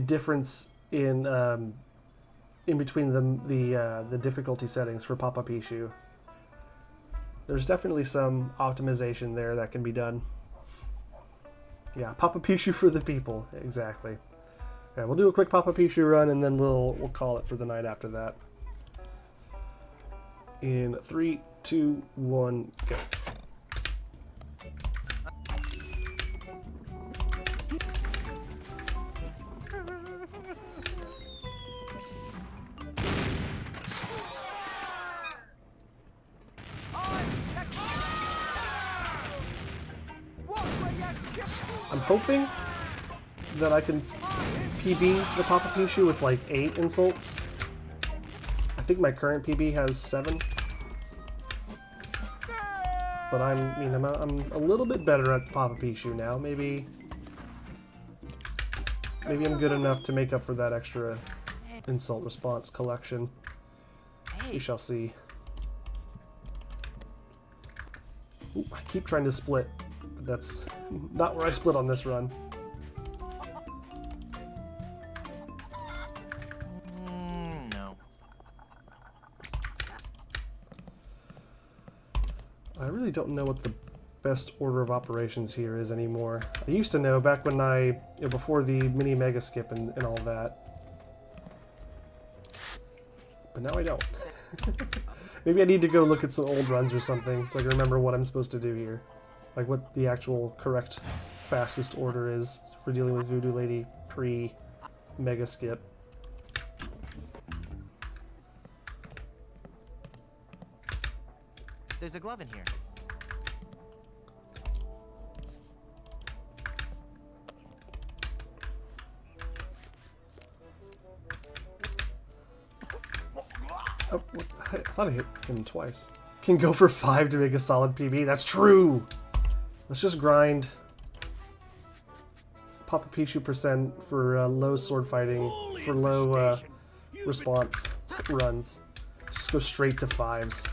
difference in between the difficulty settings for Papa Pichu. There's definitely some optimization there that can be done. Yeah, Papa Pichu for the people, exactly. Yeah, we'll do a quick Papa Pichu run and then we'll call it for the night after that. In 3, 2, 1, go. I'm hoping that I can PB the Papa Pichu with like 8 insults. I think my current PB has 7. But I'm a little bit better at Papa Pichu now. Maybe I'm good enough to make up for that extra insult response collection. We shall see. Ooh, I keep trying to split, but that's not where I split on this run. No. I really don't know what the best order of operations here is anymore. I used to know back when before the mini mega skip and all that. But now I don't. Maybe I need to go look at some old runs or something so I can remember what I'm supposed to do here. Like what the actual correct fastest order is for dealing with Voodoo Lady pre-mega skip. There's a glove in here. Oh, I thought I hit him twice. Can go for 5 to make a solid PB. That's true! Let's just grind Papa Pichu % for low sword fighting, for low response runs. Just go straight to 5s.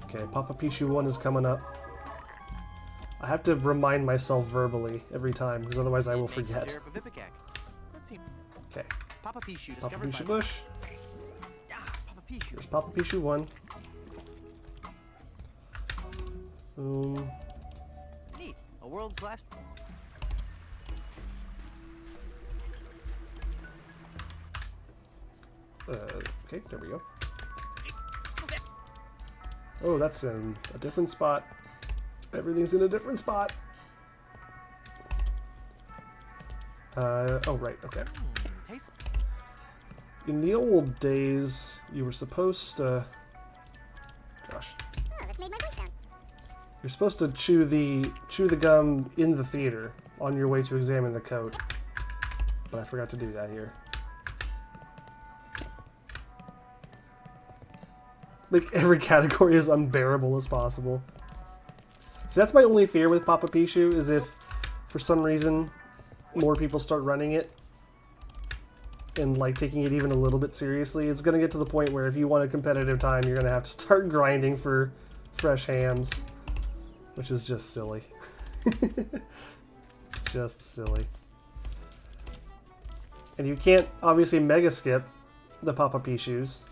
Okay, Papa Pichu 1 is coming up. I have to remind myself verbally every time, because otherwise I will forget. Syrup of Ipecac. Let's see. Okay, Papa Pichu Papa discovered Pichu by... bush. Papa Pichu. There's Papa Pichu 1. Boom. Neat. A world-class... Okay, there we go. Oh, that's in a different spot. Everything's in a different spot. Oh, right, okay. Tastes... In the old days, you were supposed to... Gosh. Oh, this made my voice sound. You're supposed to chew the gum in the theater on your way to examine the coat. But I forgot to do that here. Let's make every category as unbearable as possible. See, that's my only fear with Papa Pichu, is if, for some reason, more people start running it and, like, taking it even a little bit seriously, it's gonna get to the point where if you want a competitive time, you're gonna have to start grinding for fresh hams, which is just silly. It's just silly. And you can't, obviously, mega skip the Papa Pichus,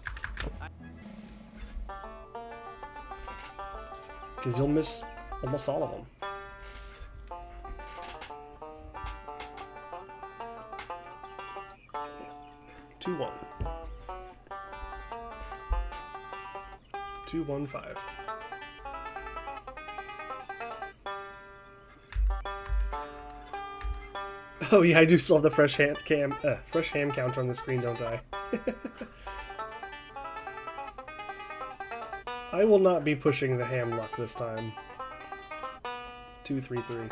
because you'll miss almost all of them. Two, 1. 2, 1, 5. Oh yeah, I do still have the fresh ham counter on the screen, don't I? I will not be pushing the ham luck this time. 2, 3, 3.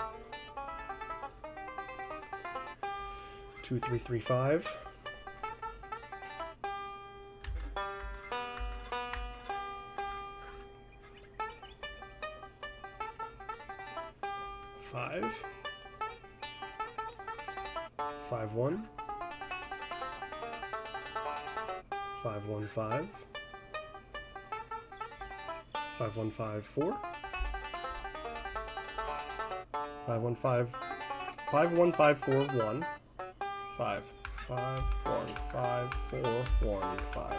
2, 3, 3, 5. 5. 5-1. 5-1-5. 5-1-5-4. 5-1-5. 5-1-5-4-1. 5. 5-1-5-4-1-5.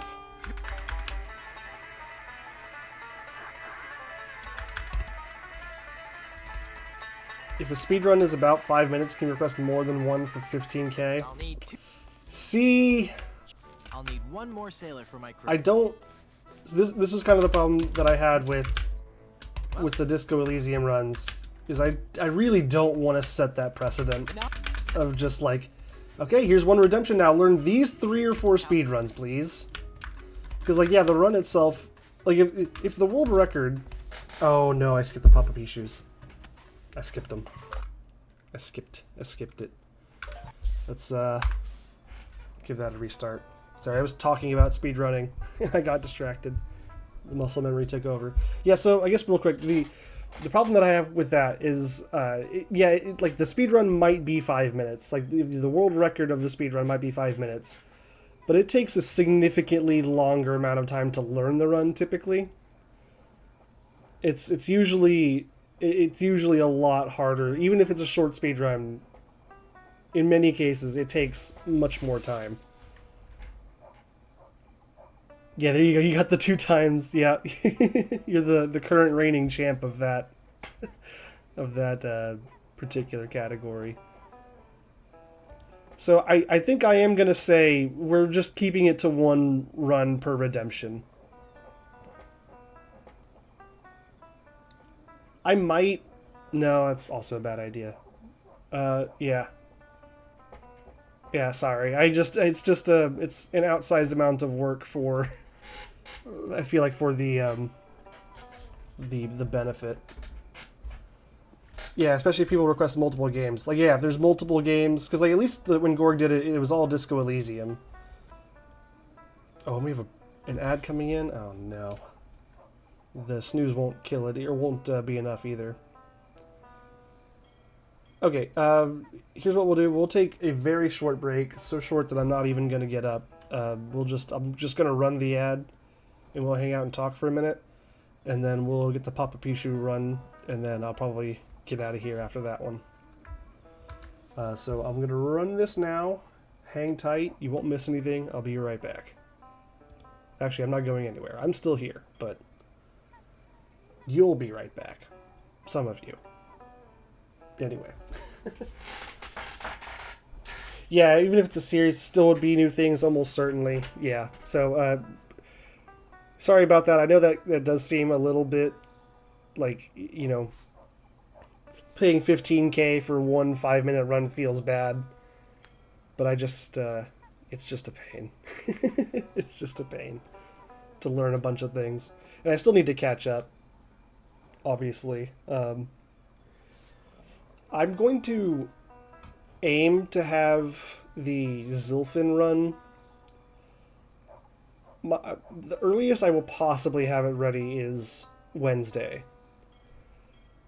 If a speedrun is about 5 minutes, can you request more than one for 15k? I'll need 2. See, I'll need 1 more sailor for my crew. I don't. This was kind of the problem that I had with the Disco Elysium runs. Is I really don't want to set that precedent of just like, okay, here's one redemption now. Learn these 3 or 4 speedruns, please. Because like, yeah, the run itself, like if the world record. Oh no, I skipped the Papa P shoes. I skipped them. I skipped it. Let's give that a restart. Sorry, I was talking about speedrunning and I got distracted. The muscle memory took over. Yeah, so I guess real quick, the problem that I have with that is, like the speedrun might be 5 minutes. Like the world record of the speedrun might be 5 minutes, but it takes a significantly longer amount of time to learn the run. Typically, it's usually a lot harder, even if it's a short speedrun. In many cases, it takes much more time. Yeah, there you go. You got the 2 times. Yeah, you're the current reigning champ of that particular category. So I think I am gonna say we're just keeping it to 1 run per redemption. I might. No, that's also a bad idea. Yeah. Yeah, sorry. It's an outsized amount of work for. I feel like for the benefit. Yeah, especially if people request multiple games. Like, yeah, if there's multiple games, because like at least when Gorg did it, it was all Disco Elysium. Oh, and we have an ad coming in. Oh no. The snooze won't kill it, or won't be enough either. Okay, here's what we'll do. We'll take a very short break, so short that I'm not even going to get up. I'm just going to run the ad, and we'll hang out and talk for a minute, and then we'll get the Papa Pichu run, and then I'll probably get out of here after that one. So I'm going to run this now. Hang tight. You won't miss anything. I'll be right back. Actually, I'm not going anywhere. I'm still here, but you'll be right back. Some of you. Anyway. Yeah, even if it's a series, still would be new things, almost certainly. Yeah, so, sorry about that. I know that does seem a little bit, like, you know, paying 15k for 1 5-minute run feels bad. But I just, it's just a pain. It's just a pain to learn a bunch of things. And I still need to catch up, obviously. I'm going to aim to have the Zilfin run. The earliest I will possibly have it ready is Wednesday.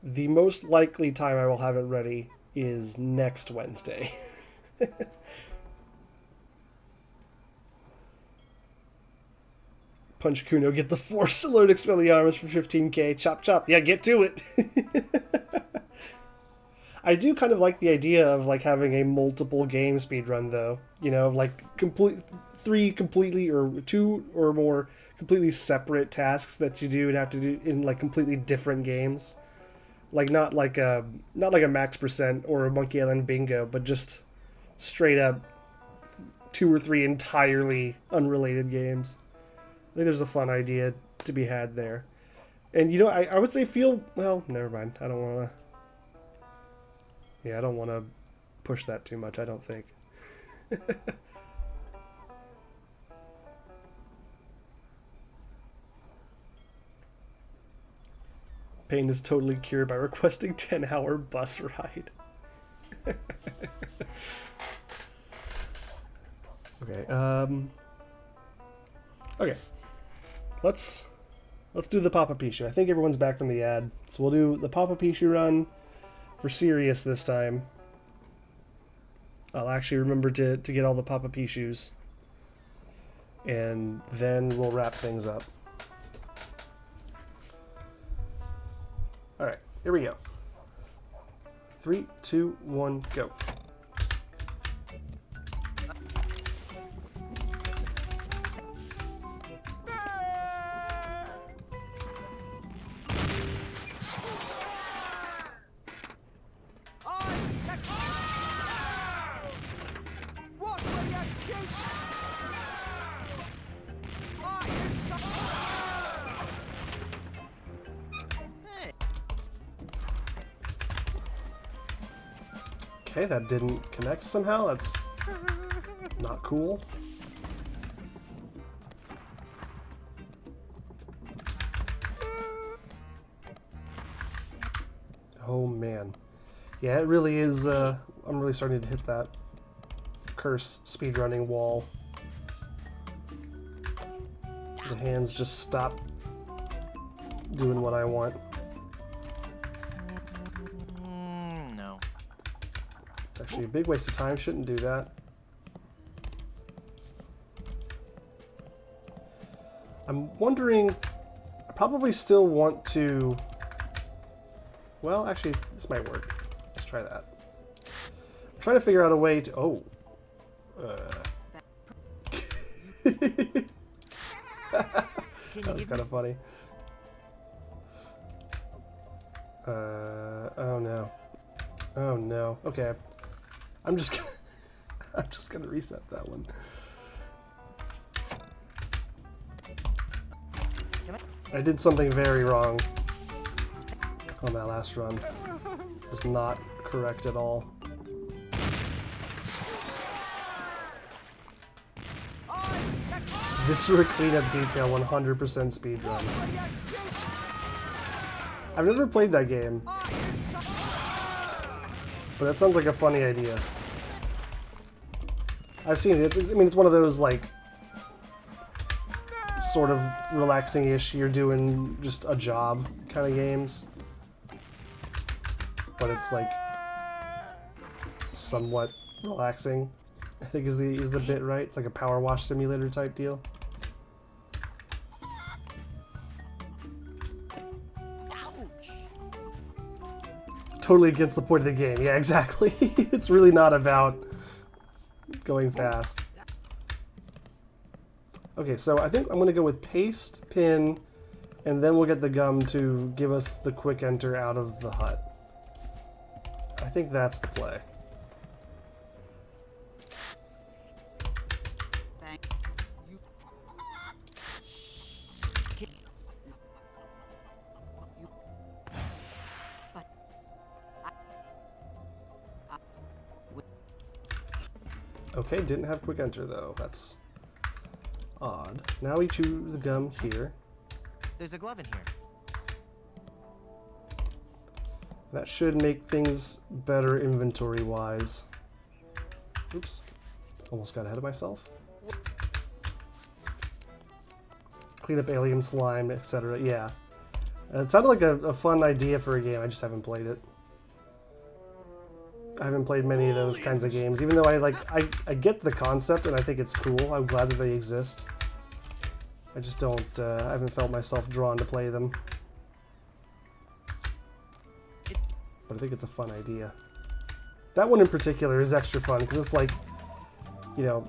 The most likely time I will have it ready is next Wednesday. Punch Kuno, get the Force, learn Expelliarmus for 15k. Chop chop. Yeah, get to it. I do kind of like the idea of like having a multiple game speedrun though. You know, like 3 completely or 2 or more completely separate tasks that you do and have to do in like completely different games. Like not like a Max Percent or a Monkey Island Bingo, but just straight up 2 or 3 entirely unrelated games. I think there's a fun idea to be had there. And you know, I would say well, never mind. I don't want to push that too much, I don't think. Pain is totally cured by requesting 10-hour bus ride. Okay, okay. Let's do the Papa Pichu. I think everyone's back from the ad. So we'll do the Papa Pichu run, for serious this time. I'll actually remember to get all the Papa Pichus. And then we'll wrap things up. Alright, here we go. 3, 2, 1, go. Okay, that didn't connect somehow. That's not cool. Oh man. Yeah, it really is, I'm really starting to hit that curse speedrunning wall. The hands just stop doing what I want. No. It's actually a big waste of time, shouldn't do that. I'm wondering, I probably still want to, well, actually, this might work. Let's try that. I'm trying to figure out a way to, oh. That was kind of funny. Oh no. Oh no. Okay. I'm just gonna reset that one. I did something very wrong on that last run. It was not correct at all. Viscera cleanup detail 100% speedrun. I've never played that game, but that sounds like a funny idea. I've seen it. I mean, it's one of those, like, sort of relaxing-ish, you're doing just a job kind of games. But it's, like, somewhat relaxing, I think is the bit, right? It's like a power wash simulator type deal. Totally against the point of the game. Yeah, exactly. It's really not about going fast. Okay, so I think I'm going to go with paste, pin, and then we'll get the gum to give us the quick enter out of the hut. I think that's the play. Okay, didn't have quick enter though. That's odd. Now we chew the gum here. There's a glove in here. That should make things better inventory-wise. Oops. Almost got ahead of myself. Clean up alien slime, etc. Yeah. It sounded like a fun idea for a game. I just haven't played it. I haven't played many of those kinds of games, even though I get the concept and I think it's cool. I'm glad that they exist. I just don't, I haven't felt myself drawn to play them. But I think it's a fun idea. That one in particular is extra fun because it's like, you know,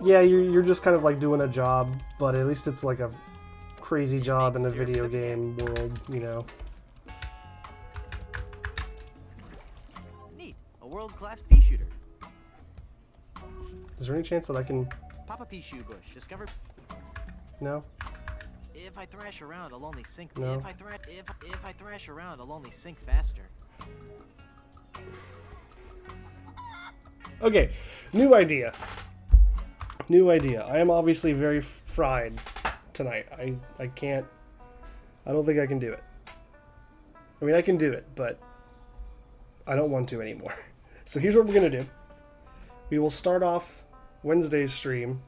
yeah, you're just kind of like doing a job, but at least it's like a crazy job in a video game world, you know. World-class pea shooter. Is there any chance that I can... Papa Pichu bush. Discovered... No? If I thrash around, I'll only sink... No. If I thrash around, I'll only sink faster. Okay, new idea. New idea. I am obviously very fried tonight. I can't... I don't think I can do it. I mean, I can do it, but I don't want to anymore. So here's what we're going to do. We will start off Wednesday's stream.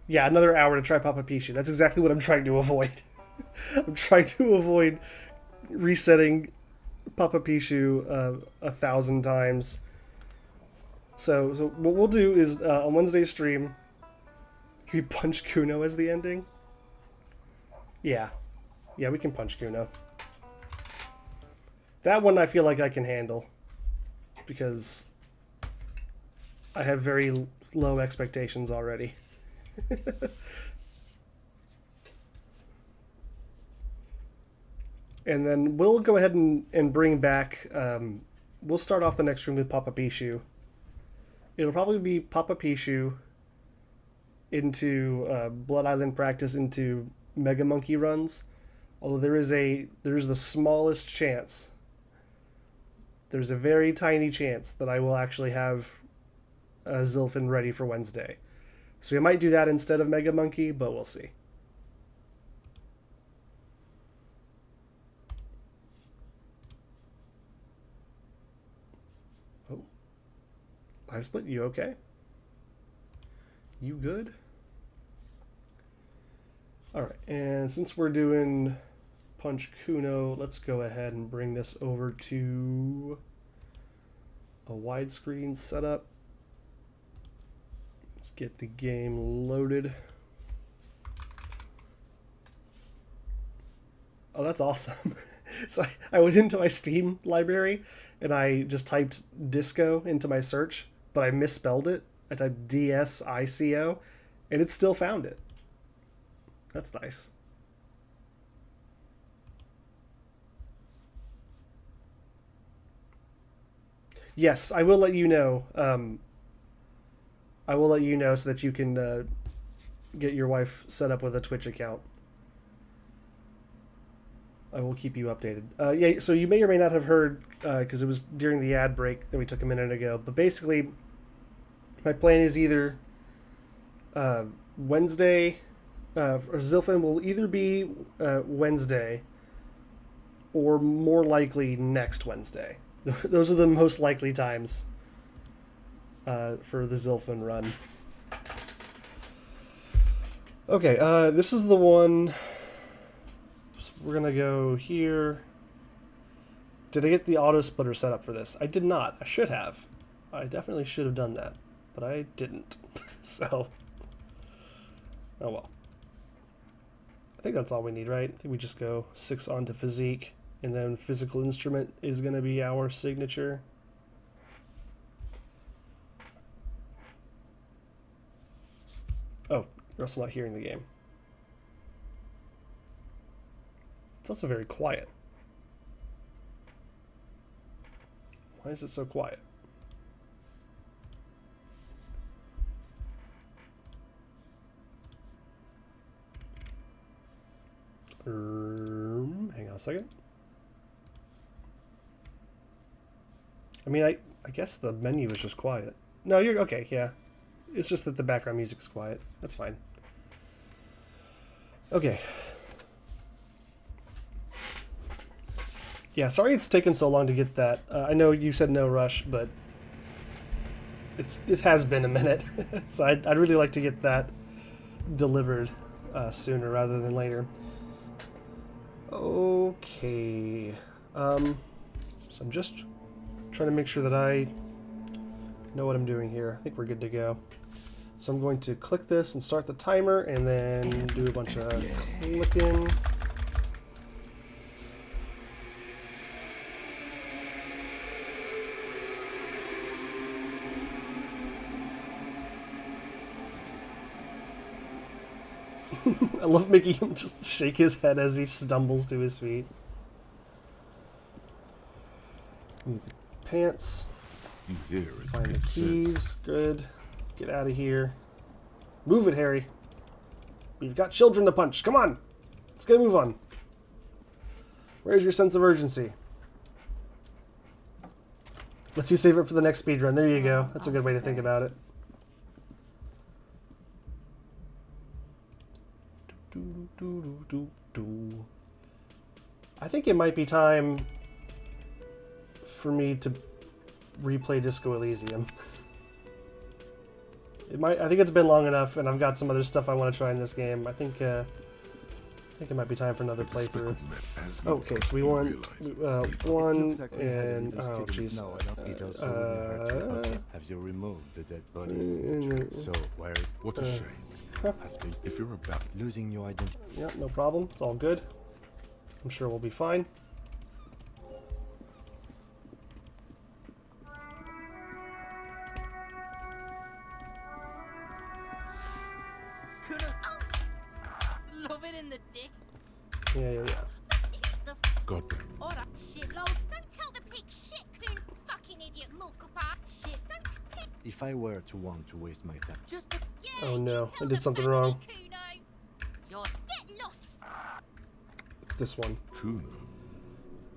Yeah, another hour to try Papa Pichu. That's exactly what I'm trying to avoid. I'm trying to avoid resetting Papa Pichu 1,000 times. So what we'll do is on Wednesday's stream, can we punch Kuno as the ending? Yeah, we can punch Kuno. That one I feel like I can handle because I have very low expectations already. And then we'll go ahead and bring back, we'll start off the next room with Papa Pichu. It'll probably be Papa Pichu into Blood Island practice into Mega Monkey runs. Although there's the smallest chance, there's a very tiny chance that I will actually have Zilfin ready for Wednesday. So we might do that instead of Mega Monkey, but we'll see. Live split, you okay? You good? Alright, and since we're doing Punch Kuno, let's go ahead and bring this over to a widescreen setup. Let's get the game loaded. Oh, that's awesome. So I went into my Steam library and I just typed disco into my search, but I misspelled it. I typed DSICO and it still found it. That's nice. Yes, I will let you know. I will let you know so that you can get your wife set up with a Twitch account. I will keep you updated. Yeah, so you may or may not have heard, because it was during the ad break that we took a minute ago, but basically my plan is either Wednesday, or Zilfin will either be Wednesday or more likely next Wednesday. Those are the most likely times for the Zilfin run. Okay, this is the one. We're gonna go here. Did I get the auto splitter set up for this? I did not. I should have. I definitely should have done that, but I didn't. So, oh well. I think that's all we need, right? I think we just go 6 onto physique, and then physical instrument is gonna be our signature. Oh, you're also not hearing the game. It's also very quiet. Why is it so quiet? Hang on a second. I mean, I guess the menu is just quiet. No, you're okay, yeah. It's just that the background music is quiet. That's fine. Okay. Yeah, sorry it's taken so long to get that. I know you said no rush, but it has been a minute. So I'd really like to get that delivered sooner rather than later. Okay. So I'm just trying to make sure that I know what I'm doing here. I think we're good to go. So I'm going to click this and start the timer and then do a bunch of clicking. I love making him just shake his head as he stumbles to his feet. Need the pants. You hear it. Find the keys. Good. Let's get out of here. Move it, Harry. We've got children to punch. Come on. Let's get a move on. Where's your sense of urgency? Let's you save it for the next speedrun. There you go. That's a good way to think about it. I think it might be time for me to replay Disco Elysium. I think it's been long enough, and I've got some other stuff I want to try in this game. I think I think it might be time for another playthrough. As Okay, so we want one Looks like we had and those oh kiddies. jeez. No, I don't need those. Okay. Have you removed the dead body? So where? What a shame. I think if you're about Losing your identity. Yeah, no problem. It's all good. I'm sure we'll be fine. Kuno. Love it in the dick. Yeah. The God damn. Ora. shitload. Don't tell the pig shit, coon. Fucking idiot, Mulcapa. Shit, don't tell pig. If I were to want to waste my time, Just a Yeah, Oh, you no, tell I did the something family, wrong. Kuno. You're get lost. It's this one. Kuno.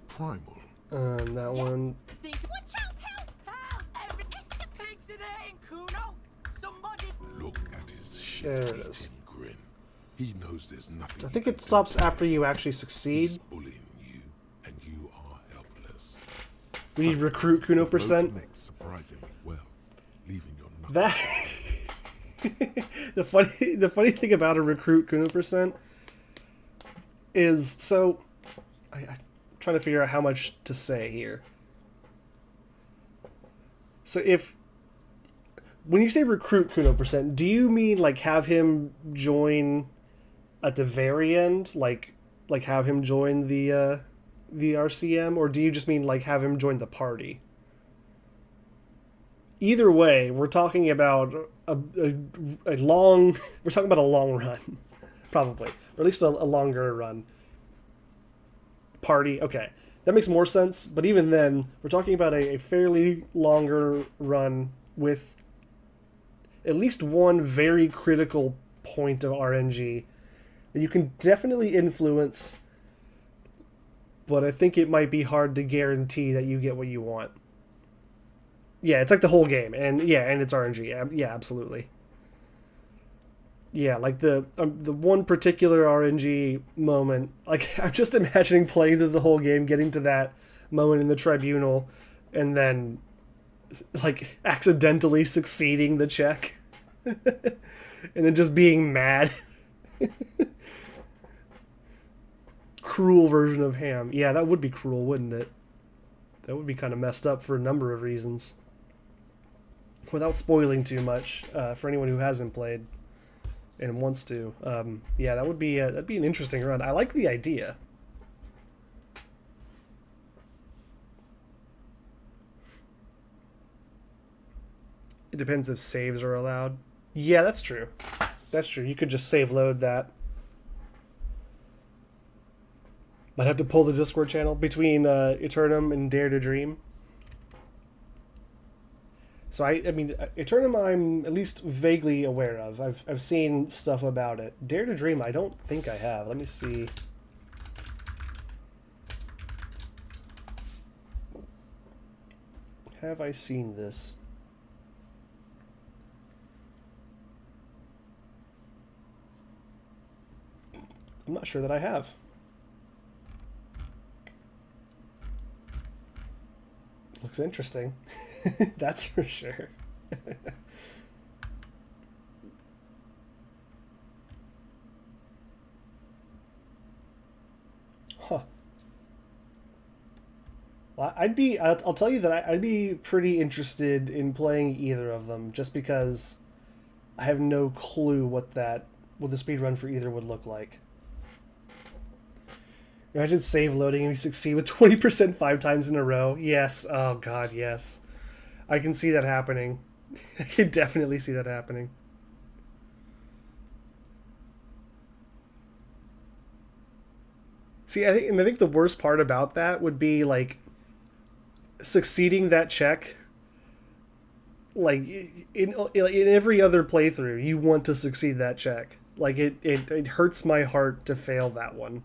Primal. That one. think. Watch out, help! Help! Every escape. Pigs in there, Kuno. Somebody. Look at his There it shit-eating is. grin. He knows there's nothing. I think it stops after you actually He's succeed. bullying you, and you are helpless. We need recruit Kuno Both percent. make surprisingly well, leaving your knuckles. That the funny thing about a recruit Kuno percent is so I'm trying to figure out how much to say here. So when you say recruit Kuno percent, do you mean like have him join at the very end, like have him join the RCM, or do you just mean like have him join the party? Either way, we're talking about a long we're talking about a long run, probably, or at least a longer run. Party, okay, that makes more sense. But even then, we're talking about a fairly longer run with at least one very critical point of RNG that you can definitely influence, but I think it might be hard to guarantee that you get what you want. Yeah, it's like the whole game, and it's RNG. Yeah, absolutely. Yeah, like the one particular RNG moment, like I'm just imagining playing through the whole game, getting to that moment in the tribunal, and then like accidentally succeeding the check, and then just being mad. Cruel version of Ham. Yeah, that would be cruel, wouldn't it? That would be kind of messed up for a number of reasons. Without spoiling too much for anyone who hasn't played and wants to, yeah, that'd be an interesting run. I like the idea. It depends if saves are allowed. Yeah, that's true. That's true. You could just save load that. Might have to pull the Discord channel between Eternum and Dare to Dream. So I mean, Eternum I'm at least vaguely aware of. I've seen stuff about it. Dare to Dream I don't think I have. Let me see. Have I seen this? I'm not sure that I have. Looks interesting. That's for sure. Huh. Well, I'll tell you that I'd be pretty interested in playing either of them, just because I have no clue what the speedrun for either would look like. Imagine save loading and you succeed with 20% 5 times in a row. Yes. Oh, God, yes. I can see that happening. I can definitely see that happening. See, I think the worst part about that would be, like, succeeding that check. Like, in every other playthrough, you want to succeed that check. Like, it hurts my heart to fail that one.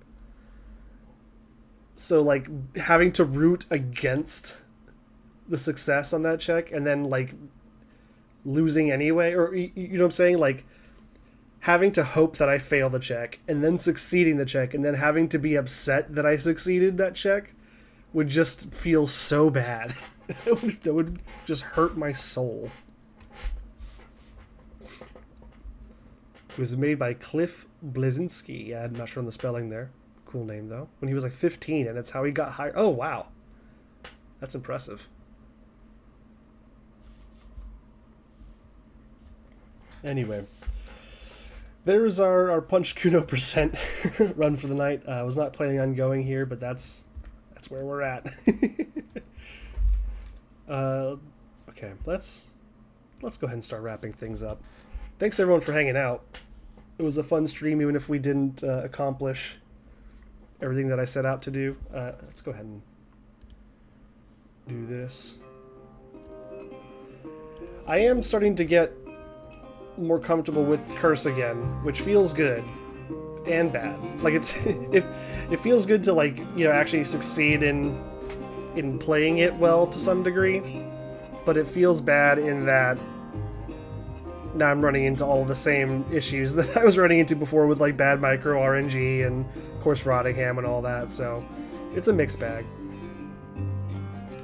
So, like, having to root against the success on that check and then, like, losing anyway, or, you know what I'm saying? Like, having to hope that I fail the check and then succeeding the check and then having to be upset that I succeeded that check would just feel so bad. That would just hurt my soul. It was made by Cliff Blazinski. Yeah, I'm not sure on the spelling there. Cool name, though. When he was like 15, and it's how he got hired. Oh, wow. That's impressive. Anyway. There's our Punch Kuno percent run for the night. I was not planning on going here, but that's where we're at. Okay, let's go ahead and start wrapping things up. Thanks everyone for hanging out. It was a fun stream, even if we didn't accomplish everything that I set out to do. Let's go ahead and do this. I am starting to get more comfortable with Curse again, which feels good and bad. Like it feels good to, like, you know, actually succeed in playing it well to some degree, but it feels bad in that now I'm running into all the same issues that I was running into before with, like, bad micro RNG and, of course, Rottingham and all that. So it's a mixed bag.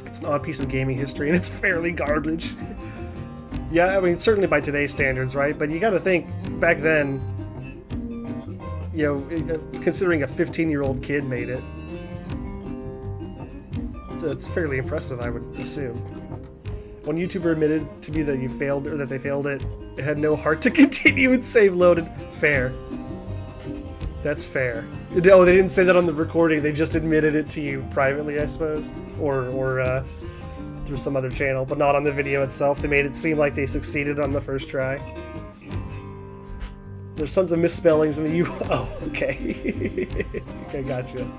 It's an odd piece of gaming history, and it's fairly garbage. Yeah, I mean, certainly by today's standards, right? But you gotta think, back then, you know, considering a 15-year-old kid made it, it's fairly impressive, I would assume. One YouTuber admitted to me that they failed it. It had no heart to continue and save loaded. Fair. That's fair. Oh, they didn't say that on the recording. They just admitted it to you privately, I suppose, or through some other channel, but not on the video itself. They made it seem like they succeeded on the first try. There's tons of misspellings in the U. Oh, okay. Okay, gotcha.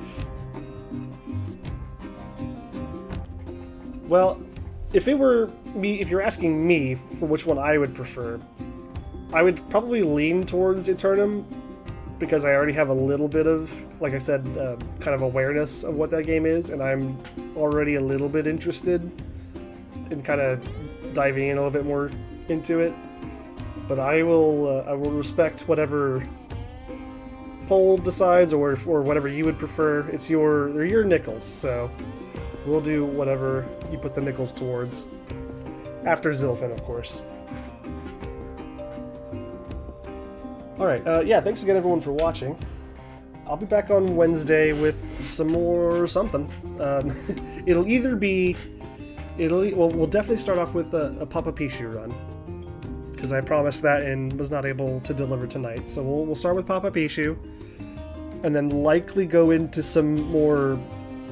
Well, if it were me, if you're asking me for which one I would prefer, I would probably lean towards Eternum, because I already have a little bit of, like I said, kind of awareness of what that game is, and I'm already a little bit interested in kind of diving in a little bit more into it. But I will respect whatever poll decides, or whatever you would prefer. They're your nickels, so we'll do whatever you put the nickels towards. After Zilfin, of course. Alright, yeah, thanks again everyone for watching. I'll be back on Wednesday with some more something. It'll either be... we'll definitely start off with a Papa Pichu run, because I promised that and was not able to deliver tonight. So we'll start with Papa Pichu, and then likely go into some more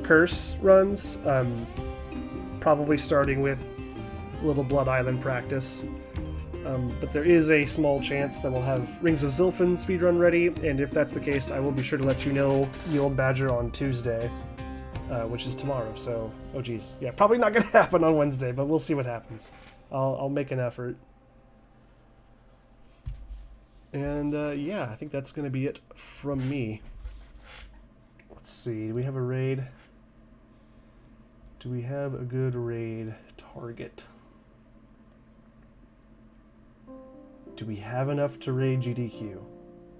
Curse runs, probably starting with Little Blood Island practice. But there is a small chance that we'll have Rings of Zilfin speedrun ready, and if that's the case, I will be sure to let you know, Ye Old Badger, on Tuesday. Which is tomorrow, so... Oh, geez. Yeah, probably not going to happen on Wednesday, but we'll see what happens. I'll make an effort. And, yeah, I think that's going to be it from me. Let's see. Do we have a raid? Do we have a good raid target? Do we have enough to raid GDQ?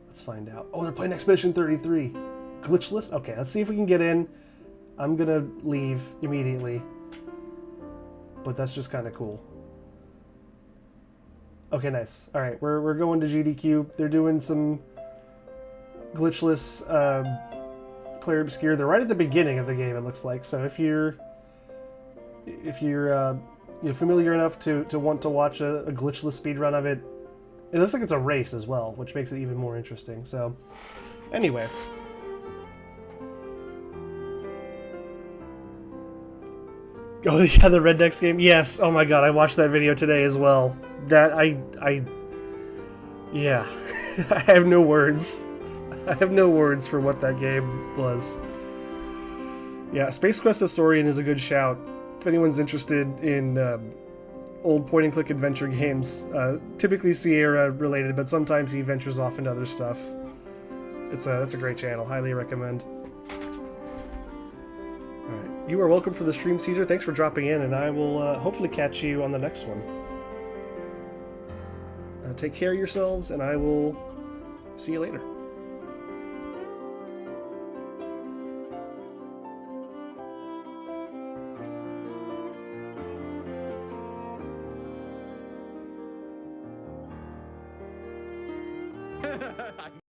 Let's find out. Oh, they're playing Expedition 33. Glitchless? Okay, let's see if we can get in. I'm gonna leave immediately, but that's just kind of cool. Okay, nice. All right, we're going to GDQ. They're doing some glitchless Clear Obscure. They're right at the beginning of the game, it looks like. So if you're familiar enough to want to watch a glitchless speedrun of it, it looks like it's a race as well, which makes it even more interesting. So anyway. Oh yeah, the Rednecks game? Yes, oh my god, I watched that video today as well. That, yeah. I have no words. I have no words for what that game was. Yeah, Space Quest Historian is a good shout. If anyone's interested in old point-and-click adventure games, typically Sierra related, but sometimes he ventures off into other stuff. That's a great channel, highly recommend. Alright, you are welcome for the stream, Caesar. Thanks for dropping in, and I will hopefully catch you on the next one. Take care of yourselves, and I will see you later.